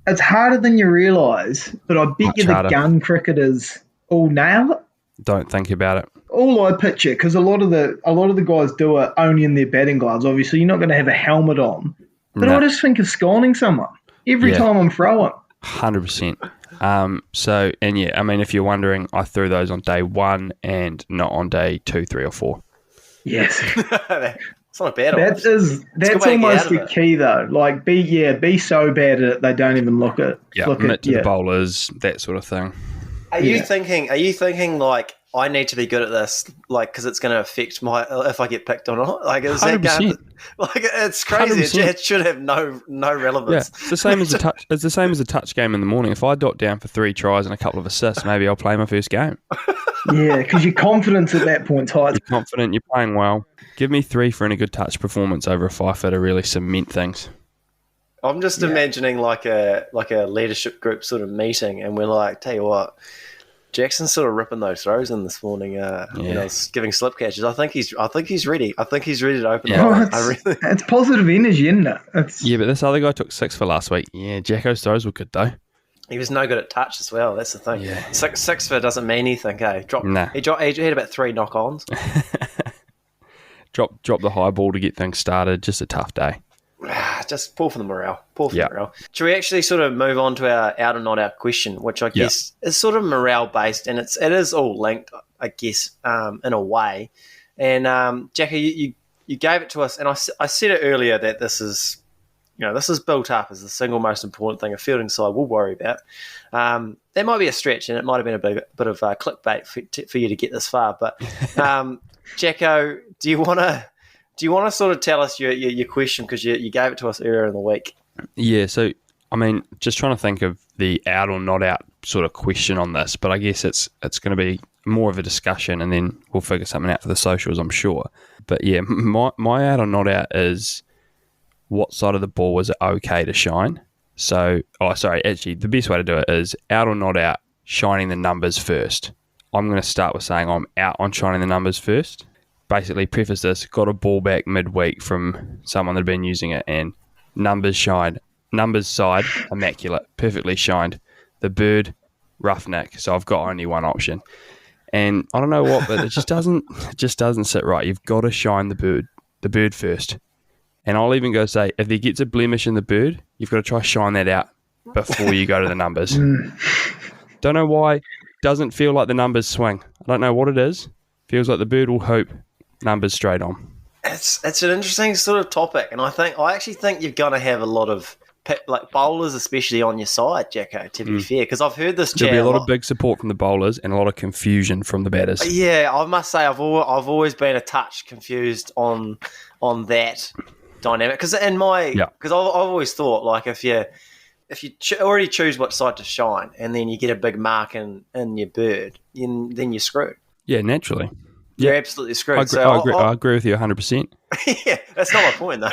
It's harder than you realise, but I bet you the gun cricketers all nail it. Don't think about it. All I picture, because a lot of the guys do it only in their batting gloves. Obviously, you're not going to have a helmet on. But I just think of sconing someone every time I'm throwing. 100%. If you're wondering, I threw those on day 1 and not on day 2, 3, or 4. Yes. It's not a bad one. That's almost the key, though. Be so bad at it they don't even look at. Mitt to the bowlers, that sort of thing. Are you thinking like, I need to be good at this, because it's going to affect if I get picked or not? Is that 100%. It's crazy. It should have no relevance. Yeah, it's the same as a touch. It's the same as a touch game in the morning. If I dot down for 3 tries and a couple of assists, maybe I'll play my first game. Yeah, because your confidence at that point high. You're confident. You're playing well. Give me 3 for any good touch performance over a 5 to really cement things. I'm just imagining like a leadership group sort of meeting, and we're like, tell you what, Jackson's sort of ripping those throws in this morning. Giving slip catches. I think he's ready. I think he's ready to open up. It's positive energy, isn't it? But this other guy took 6 for last week. Yeah, Jacko's throws were good though. He was no good at touch as well. That's the thing. Yeah. 6 for doesn't mean anything. He had about 3 knock-ons. Drop the high ball to get things started. Just a tough day. Just pull for the morale. Morale. Should we actually sort of move on to our out and not out question, which I guess is sort of morale based, and it is all linked, I guess, in a way. And Jacko, you gave it to us, and I said it earlier that this is built up as the single most important thing a fielding side will worry about. That might be a stretch, and it might have been a bit of clickbait for you to get this far. But Jacko, do you want to sort of tell us your question, because you gave it to us earlier in the week? Yeah, so, just trying to think of the out or not out sort of question on this, but I guess it's going to be more of a discussion, and then we'll figure something out for the socials, I'm sure. But yeah, my out or not out is, what side of the ball was it okay to shine? So, actually, the best way to do it is out or not out, shining the numbers first. I'm going to start with saying I'm out on shining the numbers first. Basically, preface this, got a ball back midweek from someone that had been using it, and numbers shined. Numbers side, immaculate, perfectly shined. The bird, roughneck. So I've got only one option. And I don't know what, but it just doesn't sit right. You've got to shine the bird first. And I'll even go say, if there gets a blemish in the bird, you've got to try shine that out before you go to the numbers. Don't know why. Doesn't feel like the numbers swing. I don't know what it is. Feels like the bird will hope. Numbers straight on. It's an interesting sort of topic, and I actually think you're going to have a lot of bowlers, especially on your side, Jacko. To be fair, because I've heard this. There'll be a lot of big support from the bowlers and a lot of confusion from the batters. Yeah, I must say I've always been a touch confused on that dynamic, because I've always thought, like, if you already choose what side to shine, and then you get a big mark in your bird, then you're screwed. Yeah, naturally. You're absolutely screwed. I agree with you 100%. Yeah, that's not my point, though.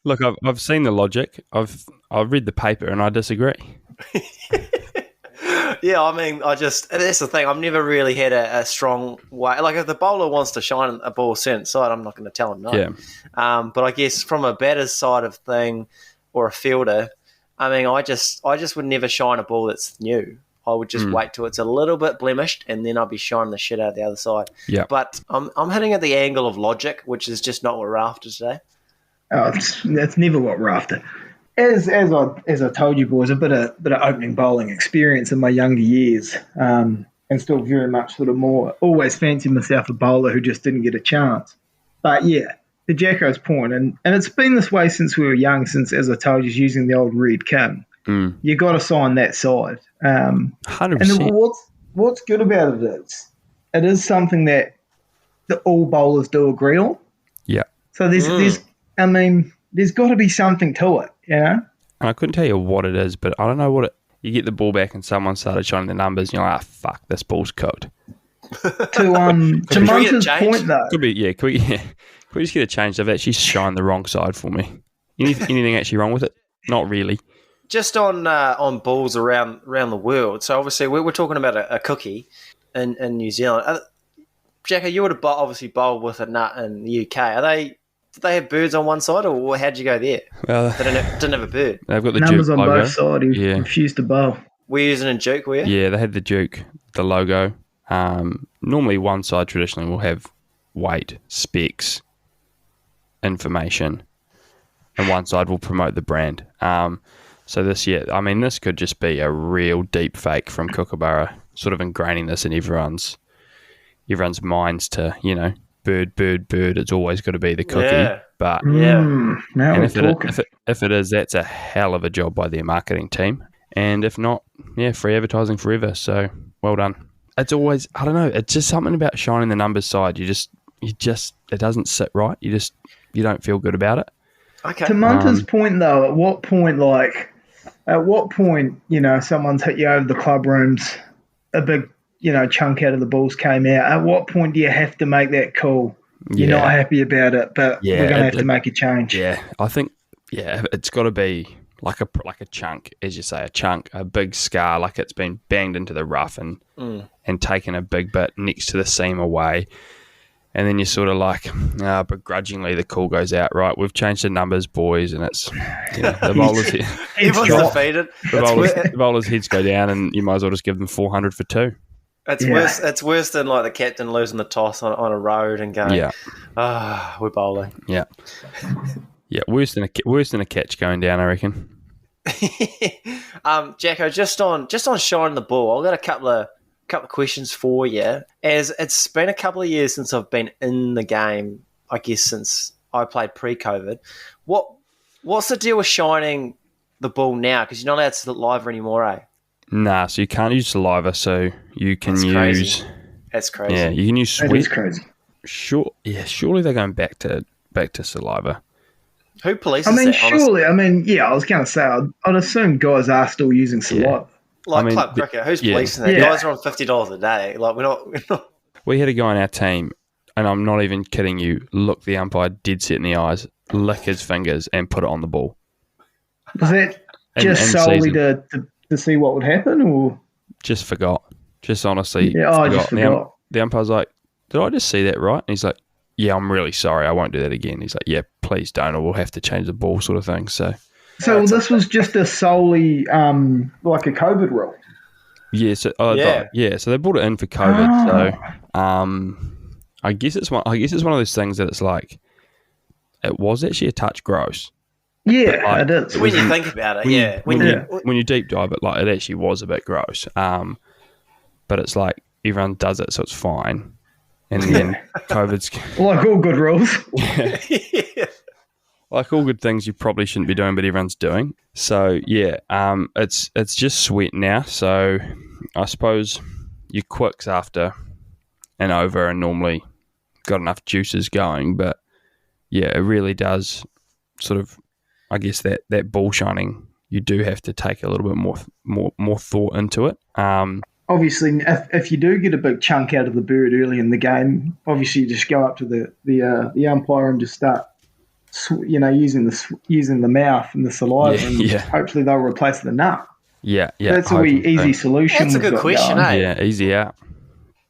Look, I've seen the logic. I've read the paper, and I disagree. Yeah, that's the thing. I've never really had a strong way. Like, if the bowler wants to shine a ball certain side, I'm not going to tell him no. Yeah. But I guess from a batter's side of thing, or a fielder, I just would never shine a ball that's new. I would just wait till it's a little bit blemished, and then I'd be shining the shit out of the other side. Yeah. But I'm hitting at the angle of logic, which is just not what we're after today. Oh, that's never what we're after. As I told you boys, a bit of opening bowling experience in my younger years, and still very much sort of more always fancied myself a bowler who just didn't get a chance. But yeah, to Jacko's point, and it's been this way since we were young. Since, as I told you, using the old Red King, you got to sign that side. 100%. And what's good about it is something that all bowlers do agree on. Yeah. So there's got to be something to it, you know? And I couldn't tell you what it is, but I don't know what it... You get the ball back and someone started shining the numbers and you're like, fuck, this ball's cooked. To Munter's point, though. Could be, yeah. Can we just get it changed? They've actually shined the wrong side for me. Anything actually wrong with it? Not really. Just on balls around the world. So obviously we're talking about a cookie in New Zealand. Jacko, you would have obviously bowled with a nut in the UK. Did they have birds on one side, or how'd you go there? Well, they didn't have a bird. They've got the numbers Duke on logo. both sides. He refused to bowl. Were you using a Duke, were you? Yeah, they had the Duke, the logo. Normally one side traditionally will have weight, specs, information, and one side will promote the brand. So this year, I mean, this could just be a real deep fake from Kookaburra, sort of ingraining this in everyone's minds to, bird, it's always got to be the cookie. Yeah. But Now and we're if it is, that's a hell of a job by their marketing team. And if not, free advertising forever. So well done. It's always, I don't know, it's just something about shining the numbers side. You just it doesn't sit right. You don't feel good about it. Okay. To Munter's point, though, at what point, someone's hit you over the club rooms, a big, chunk out of the balls came out. At what point do you have to make that call? You're not happy about it, but we're going to have to make a change. Yeah, I think, it's got to be like a chunk, as you say, a big scar, like it's been banged into the rough and taken a big bit next to the seam away. And then you're sort of like, begrudgingly the call goes out, right? We've changed the numbers, boys, and it's, the bowler's head. Everyone's defeated. The bowler's heads go down, and you might as well just give them 400 for 2. It's worse. It's worse than like the captain losing the toss on a road and going, we're bowling. Yeah, worse than a catch going down, I reckon. Jacko, just on shining the ball, I've got a couple of questions for you. As it's been a couple of years since I've been in the game, I guess since I played pre-COVID. What's the deal with shining the ball now? Because you're not allowed to saliva anymore, eh? Nah, so you can't use saliva, so you can use... Crazy. That's crazy. Yeah, you can use sweat. That is crazy. Surely they're going back to saliva. Who polices that? Honestly? I was going to say, I'd assume guys are still using saliva. Club cricket, who's policing that? Yeah. Guys are on $50 a day. Like we're not. We had a guy on our team, and I'm not even kidding you, look the umpire dead set in the eyes, lick his fingers, and put it on the ball. Was that just solely to see what would happen, or just forgot? Just honestly, just forgot. The umpire's like, "Did I just see that right?" And he's like, "Yeah, I'm really sorry. I won't do that again." He's like, "Yeah, please don't, or we'll have to change the ball," sort of thing. So this was just a solely like a COVID rule. Yeah, so so they brought it in for COVID. So I guess it's one of those things that it's like it was actually a touch gross. Yeah, it is. When you think about it, when you deep dive it, it actually was a bit gross. But it's like everyone does it, so it's fine. And then COVID's like all good rules. Like all good things you probably shouldn't be doing, but everyone's doing. So it's just sweat now. So I suppose your quicks after and over are normally got enough juices going, but it really does sort of, I guess that ball shining, you do have to take a little bit more thought into it. Obviously, if you do get a big chunk out of the bird early in the game, obviously you just go up to the umpire and just start, using the mouth and the saliva, and hopefully they'll replace the nut. Yeah. That's a wee easy solution. That's a good question, eh? Yeah, easy out.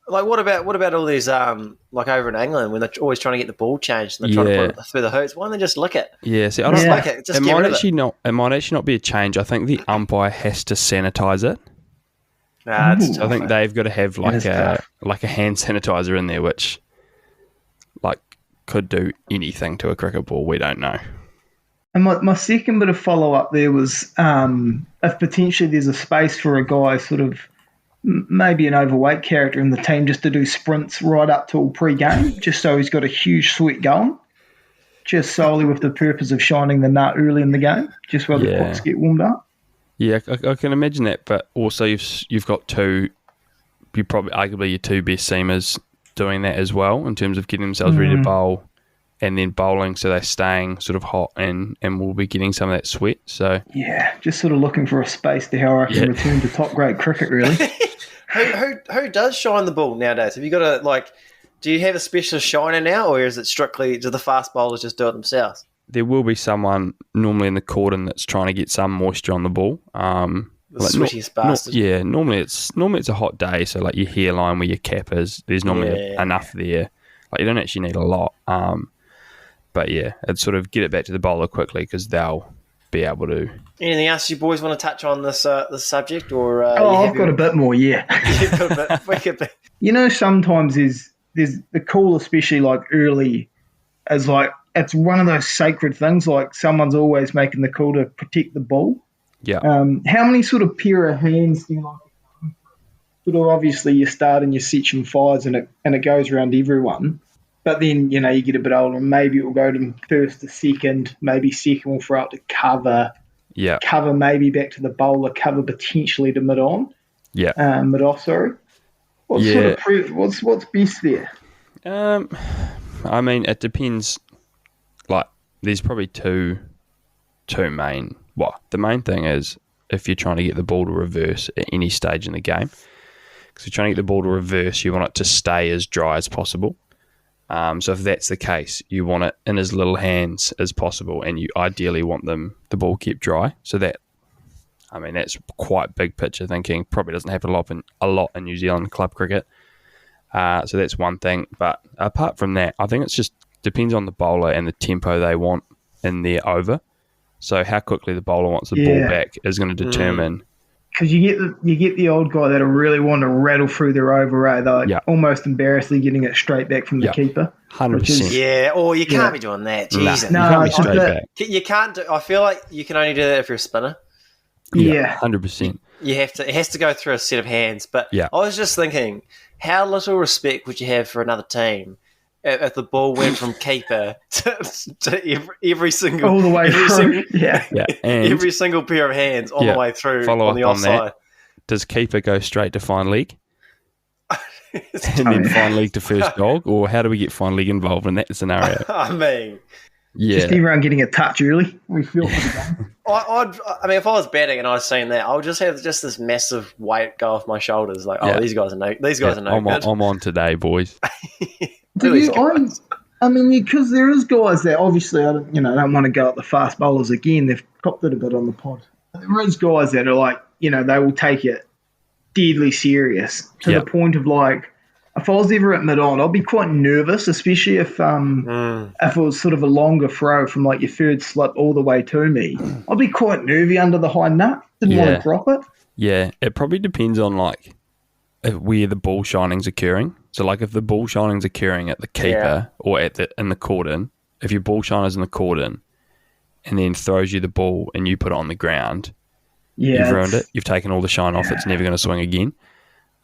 Like, what about all these, like over in England, when they're always trying to get the ball changed and they're trying to put it through the hoops? Why don't they just lick it? Yeah, see, I don't like it. It might actually not be a change. I think the umpire has to sanitize it. Nah, it's Ooh. tough, I think eh? they've got to have That is tough. like a hand sanitizer in there, which like could do anything to a cricket ball. We don't know. And my second bit of follow-up there was if potentially there's a space for a guy sort of maybe an overweight character in the team just to do sprints right up till pre-game, just so he's got a huge sweat going, just solely with the purpose of shining the nut early in the game, just while the Yeah. clocks get warmed up. Yeah, I can imagine that, but also you've got arguably your two best seamers doing that as well in terms of getting themselves ready to bowl and then bowling, so they're staying sort of hot and will be getting some of that sweat. So Yeah, just sort of looking for a space to how I can return to top grade cricket, really. Who does shine the ball nowadays? Have you got do you have a specialist shiner now, or is it strictly, do the fast bowlers just do it themselves? there will be someone normally in the cordon that's trying to get some moisture on the ball. The sweatiest bastard. Yeah, normally it's a hot day, so like your hairline where your cap is, there's normally enough there. Like you don't actually need a lot. But yeah, it's sort of get it back to the bowler quickly because they'll be able to. Anything else you boys want to touch on this subject, or? I've got a bit more. Yeah. You've got a bit. You know, sometimes there's the call, especially like early, as like it's one of those sacred things. Like someone's always making the call to protect the ball. Yeah. How many sort of pair of hands do you like? Sort of obviously you start in your section fives and it goes around everyone. But then, you know, you get a bit older and maybe it will go to first to second, maybe second will throw out to cover. Yeah. Cover maybe back to the bowler, cover potentially to mid-on. Yeah. Mid-off, sorry. What's best there? I mean, it depends. Like, there's probably two main. Well, the main thing is if you're trying to get the ball to reverse at any stage in the game. Because if you're trying to get the ball to reverse, you want it to stay as dry as possible. So if that's the case, you want it in as little hands as possible, and you ideally want the ball kept dry. So that's quite big picture thinking. Probably doesn't happen a lot in New Zealand club cricket. So that's one thing. But apart from that, I think it's just depends on the bowler and the tempo they want in their over. So how quickly the bowler wants the ball back is going to determine. Because you get the old guy that'll really want to rattle through their over, They're like almost embarrassingly getting it straight back from the keeper. 100%. Yeah, or you can't be doing that. Jesus. You can't be straight back. You can't do, I feel like you can only do that if you're a spinner. Yeah. 100%. It has to go through a set of hands. But I was just thinking, how little respect would you have for another team if the ball went from keeper to every single all the way through? And every single pair of hands on the way through on the offside. Does keeper go straight to fine leg? And then fine leg to first dog? Or how do we get fine leg involved in that scenario? I mean... Just everyone getting a touch early. We feel for the game. I mean, if I was batting and I'd seen that, I would just have this massive weight go off my shoulders. Like, these guys are no good. I'm on today, boys. I mean, because there is guys that obviously I don't want to go at the fast bowlers again. They've copped it a bit on the pod. There is guys that are like, they will take it deadly serious to the point of like, if I was ever at mid-on, I'd be quite nervous, especially if it was sort of a longer throw from like your third slip all the way to me. I'd be quite nervy under the high nut. Didn't want to drop it. Yeah, it probably depends on like where the ball shining's occurring. So like if the ball shining's occurring at the keeper or in the cordon, if your ball shiner's in the cordon and then throws you the ball and you put it on the ground, you've ruined it. You've taken all the shine off. It's never going to swing again.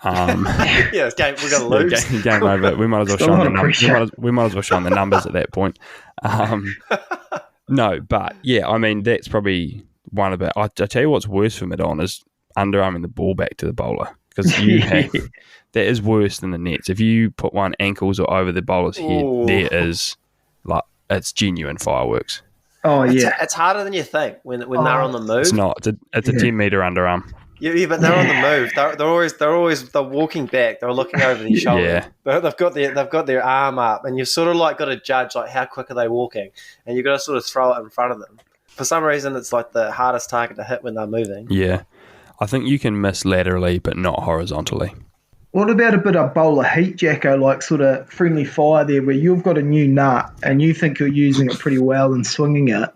It's game. We're going to lose. Game over. We might as well shine the numbers. We might as well shine the numbers at that point. No, but I mean that's probably one of it. I tell you what's worse for mid-on is underarming the ball back to the bowler because that is worse than the nets. If you put one ankles or over the bowler's head, there is like it's genuine fireworks. Oh yeah, it's harder than you think when they're on the move. It's not. It's a 10-meter underarm. Yeah, but they're on the move. They're walking back. They're looking over their shoulder. Yeah. They've got their arm up, and you've sort of like got to judge like how quick are they walking, and you've got to sort of throw it in front of them. For some reason, it's like the hardest target to hit when they're moving. Yeah, I think you can miss laterally, but not horizontally. What about a bit of bowler heat, Jacko? Like sort of friendly fire there, where you've got a new nut and you think you're using it pretty well and swinging it.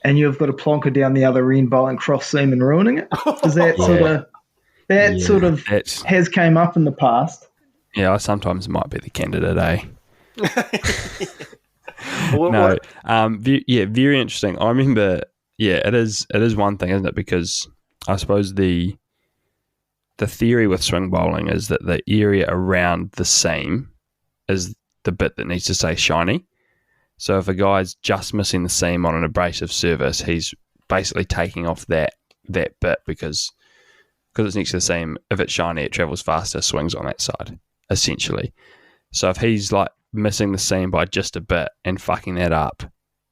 And you've got a plonker down the other end bowling cross seam and ruining it. Is that sort of... That sort of has came up in the past. Yeah, I sometimes might be the candidate, eh? Very interesting. I remember, it is one thing, isn't it? Because I suppose the theory with swing bowling is that the area around the seam is the bit that needs to stay shiny. So if a guy's just missing the seam on an abrasive surface, he's basically taking off that bit because it's next to the seam. If it's shiny, it travels faster, swings on that side, essentially. So if he's like missing the seam by just a bit and fucking that up,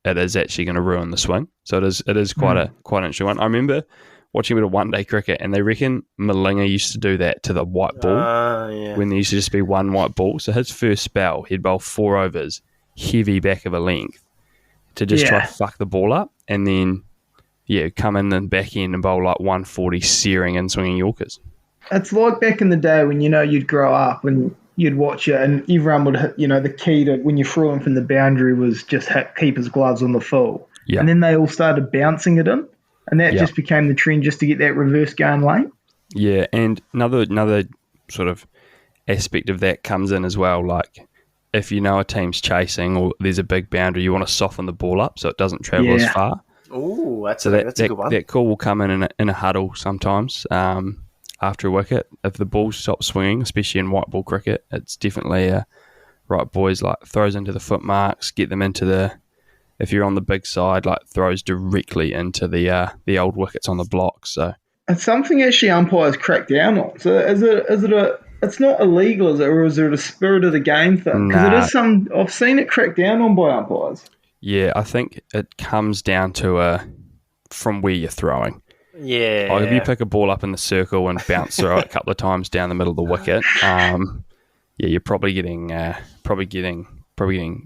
it is actually going to ruin the swing. So it is quite an interesting one. I remember watching a bit of one-day cricket, and they reckon Malinga used to do that to the white ball when there used to just be one white ball. So his first spell, he'd bowl 4 overs, heavy back of a length, to just try to fuck the ball up, and then come in the back end and bowl like 140 searing and swinging Yorkers. It's like back in the day when you'd grow up and you'd watch it, and everyone would hit, the key to when you threw him from the boundary was just keep his gloves on the full. Yep. And then they all started bouncing it in, and that just became the trend just to get that reverse going late. Yeah, and another sort of aspect of that comes in as well, like if you know a team's chasing or there's a big boundary, you want to soften the ball up so it doesn't travel as far. Oh, that's a good one. That call will come in a huddle sometimes after a wicket. If the ball stops swinging, especially in white ball cricket, it's definitely right, boys, like throws into the foot marks, get them into if you're on the big side, like throws directly into the old wickets on the block. So it's something actually umpires crack down on. So is it it's not illegal, is it, or is it a spirit of the game thing? Because it is I've seen it cracked down on by umpires. Yeah, I think it comes down to from where you're throwing. Yeah. Like if you pick a ball up in the circle and bounce through it a couple of times down the middle of the wicket, you're probably getting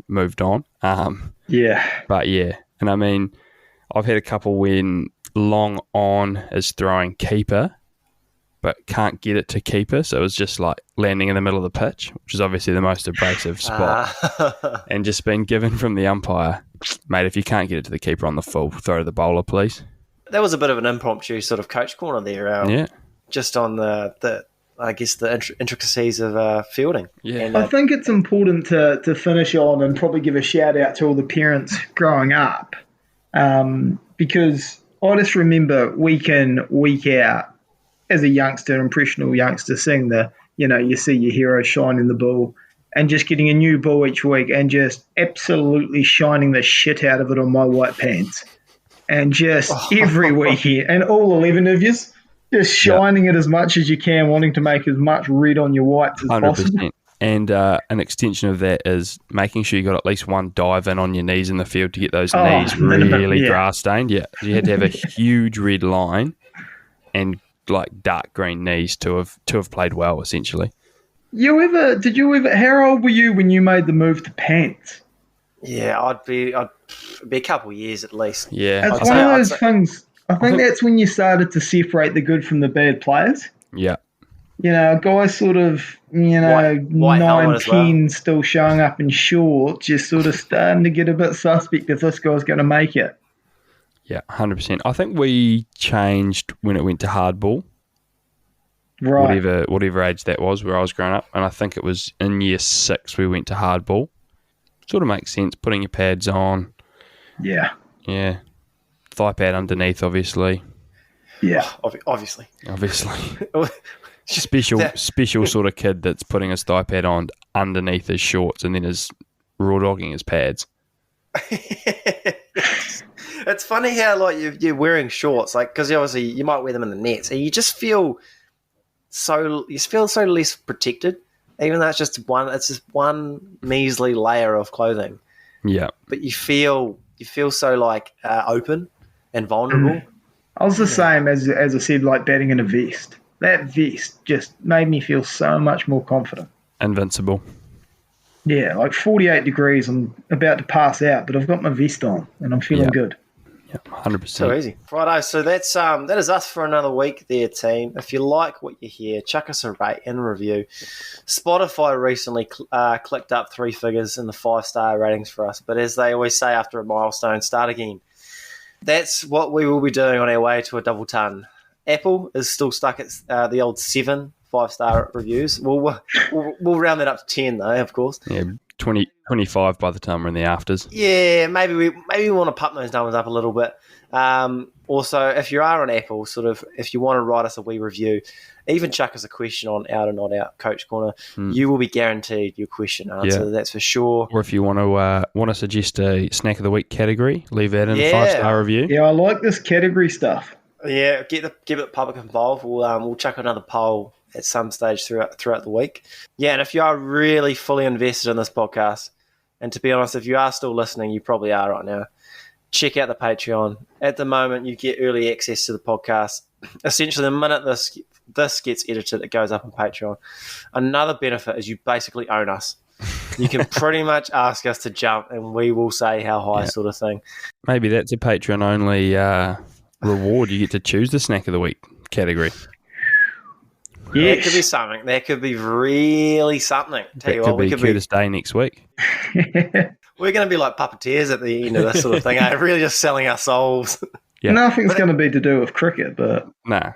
moved on. But and I mean, I've had a couple when long on is throwing keeper, but can't get it to keeper, so it was just like landing in the middle of the pitch, which is obviously the most abrasive spot, and just being given from the umpire, mate, if you can't get it to the keeper on the full, throw to the bowler, please. That was a bit of an impromptu sort of coach corner there, just on the I guess the intricacies of fielding. Yeah, and, I think it's important to finish on and probably give a shout out to all the parents growing up, because I just remember week in, week out, as a youngster, impressionable youngster, seeing you see your hero shine in the ball and just getting a new ball each week and just absolutely shining the shit out of it on my white pants. And just every weekend, and all 11 of you, just shining it as much as you can, wanting to make as much red on your whites as 100%. Possible. And an extension of that is making sure you got at least one dive in on your knees in the field to get those knees really grass stained. Yeah, you had to have a huge red line and like dark green knees to have played well, essentially. Did you ever? How old were you when you made the move to pants? Yeah, I'd be a couple of years at least. Yeah, it's one of those things. I think that's when you started to separate the good from the bad players. Yeah. Guys sort of, white 9, 10 still showing up in shorts, just sort of starting to get a bit suspect if this guy's going to make it. Yeah, 100%. I think we changed when it went to hardball. Right. Whatever age that was where I was growing up. And I think it was in year 6 we went to hardball. Sort of makes sense, putting your pads on. Yeah. Yeah. Thigh pad underneath, obviously. Yeah. Obviously. Special sort of kid that's putting his thigh pad on underneath his shorts and then is raw dogging his pads. It's funny how like you're wearing shorts, like because obviously you might wear them in the nets, and you just feel so less protected, even though it's just one measly layer of clothing. Yeah, but you feel so like open and vulnerable. I was the same as I said, like batting in a vest. That vest just made me feel so much more confident. Invincible. Yeah, like 48 degrees, I'm about to pass out, but I've got my vest on and I'm feeling good. Yeah, 100%. So easy. Righto, so that is us for another week there, team. If you like what you hear, chuck us a rate and review. Spotify recently clicked up 3 figures in the 5-star ratings for us, but as they always say after a milestone, start again. That's what we will be doing on our way to a double ton. Apple is still stuck at the old 7 5-star reviews. We'll round that up to 10 though, of course. Yeah, 20, 25 by the time we're in the afters. Yeah, maybe we want to pump those numbers up a little bit. Also, if you are on Apple, sort of, if you want to write us a wee review, even chuck us a question on Out or Not Out Coach Corner, you will be guaranteed your question answer. That's for sure. Or if you want to suggest a snack of the week category, leave that in a 5-star review. Yeah, I like this category stuff. Yeah, get the public involved. We'll chuck another poll at some stage throughout the week. Yeah, and if you are really fully invested in this podcast, and to be honest, if you are still listening, you probably are right now, check out the Patreon. At the moment, you get early access to the podcast. Essentially, the minute this gets edited, it goes up on Patreon. Another benefit is you basically own us. You can pretty much ask us to jump, and we will say how high, sort of thing. Maybe that's a Patreon-only reward. You get to choose the snack of the week category. Yeah, that could be something. That could be really something. We could be Curtis Day next week. We're going to be like puppeteers at the end of this sort of thing. Really just selling our souls. Yeah. Nothing's going to be to do with cricket, but nah.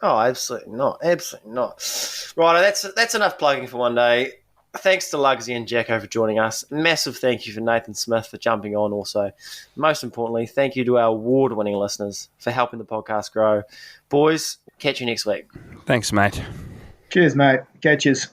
Oh, absolutely not. Absolutely not. Right, that's enough plugging for one day. Thanks to Lugsy and Jacko for joining us. Massive thank you for Nathan Smith for jumping on also. Most importantly, thank you to our award-winning listeners for helping the podcast grow. Boys, catch you next week. Thanks, mate. cheers, mate. Catches.